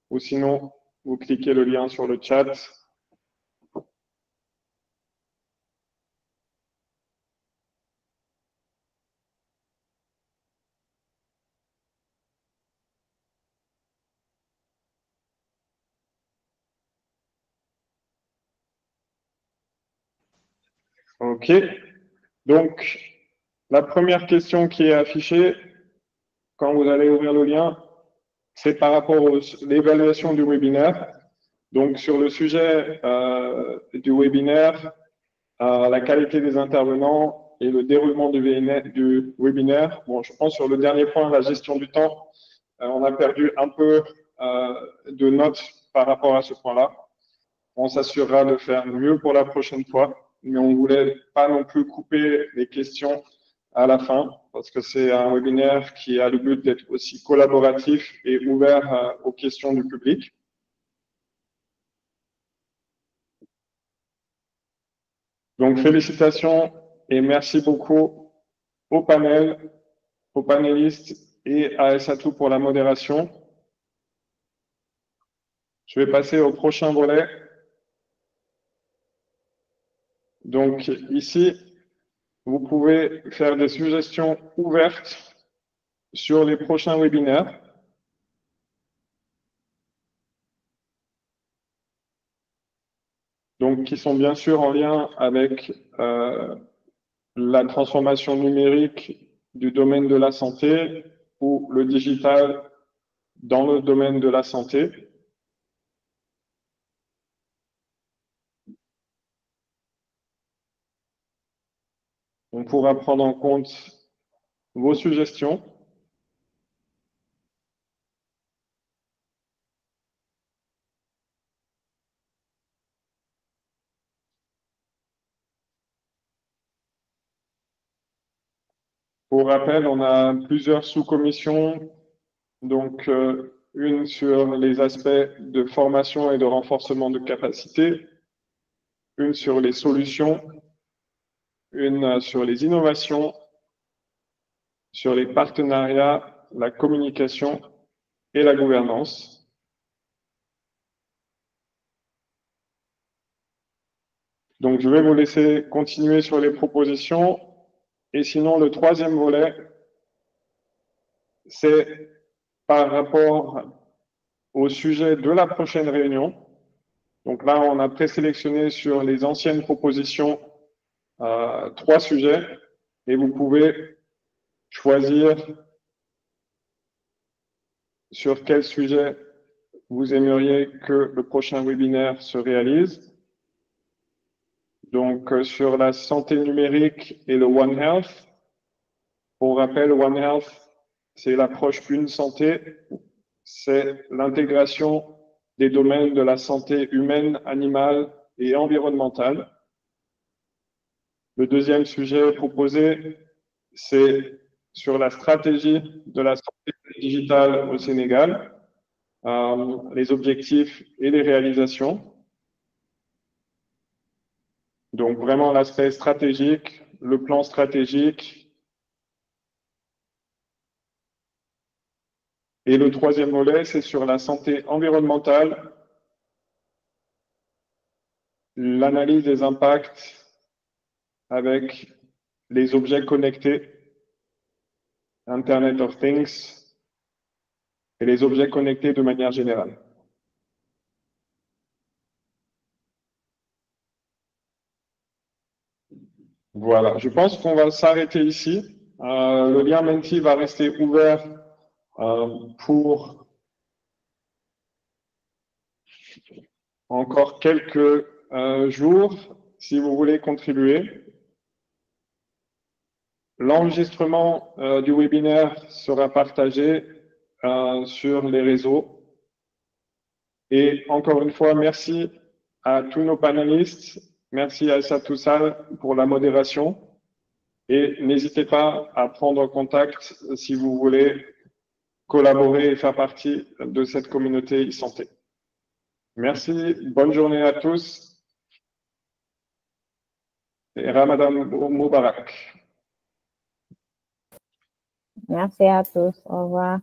ou sinon, vous cliquez le lien sur le chat. OK. Donc, la première question qui est affichée, quand vous allez ouvrir le lien, c'est par rapport à l'évaluation du webinaire. Donc, sur le sujet du webinaire, la qualité des intervenants et le déroulement du webinaire. Bon, je pense sur le dernier point, la gestion du temps, on a perdu un peu de notes par rapport à ce point-là. On s'assurera de faire mieux pour la prochaine fois, mais on ne voulait pas non plus couper les questions à la fin, parce que c'est un webinaire qui a le but d'être aussi collaboratif et ouvert aux questions du public. Donc, félicitations et merci beaucoup au panel, aux panélistes et à Aissatou pour la modération. Je vais passer au prochain volet. Donc, ici, vous pouvez faire des suggestions ouvertes sur les prochains webinaires. Donc, donc qui sont bien sûr en lien avec la transformation numérique du domaine de la santé ou le digital dans le domaine de la santé. On pourra prendre en compte vos suggestions. Pour rappel, on a plusieurs sous-commissions, donc une sur les aspects de formation et de renforcement de capacité, une sur les solutions, une sur les innovations, sur les partenariats, la communication et la gouvernance. Donc, je vais vous laisser continuer sur les propositions. Et sinon, le troisième volet, c'est par rapport au sujet de la prochaine réunion. Donc là, on a présélectionné sur les anciennes propositions 3 sujets et vous pouvez choisir sur quel sujet vous aimeriez que le prochain webinaire se réalise. Donc, sur la santé numérique et le One Health. Pour rappel, One Health, c'est l'approche Une Santé. C'est l'intégration des domaines de la santé humaine, animale et environnementale. Le deuxième sujet proposé, c'est sur la stratégie de la santé digitale au Sénégal, les objectifs et les réalisations. Donc vraiment l'aspect stratégique, le plan stratégique. Et le troisième volet, c'est sur la santé environnementale, l'analyse des impacts avec les objets connectés, Internet of Things, et les objets connectés de manière générale. Voilà, je pense qu'on va s'arrêter ici. Le lien Menti va rester ouvert pour encore quelques jours, si vous voulez contribuer. L'enregistrement du webinaire sera partagé sur les réseaux. Et encore une fois, merci à tous nos panélistes. Merci à Aïssa Toussal pour la modération. Et n'hésitez pas à prendre contact si vous voulez collaborer et faire partie de cette communauté e-santé. Merci, bonne journée à tous et Ramadan Moubarak. Merci à tous, au revoir.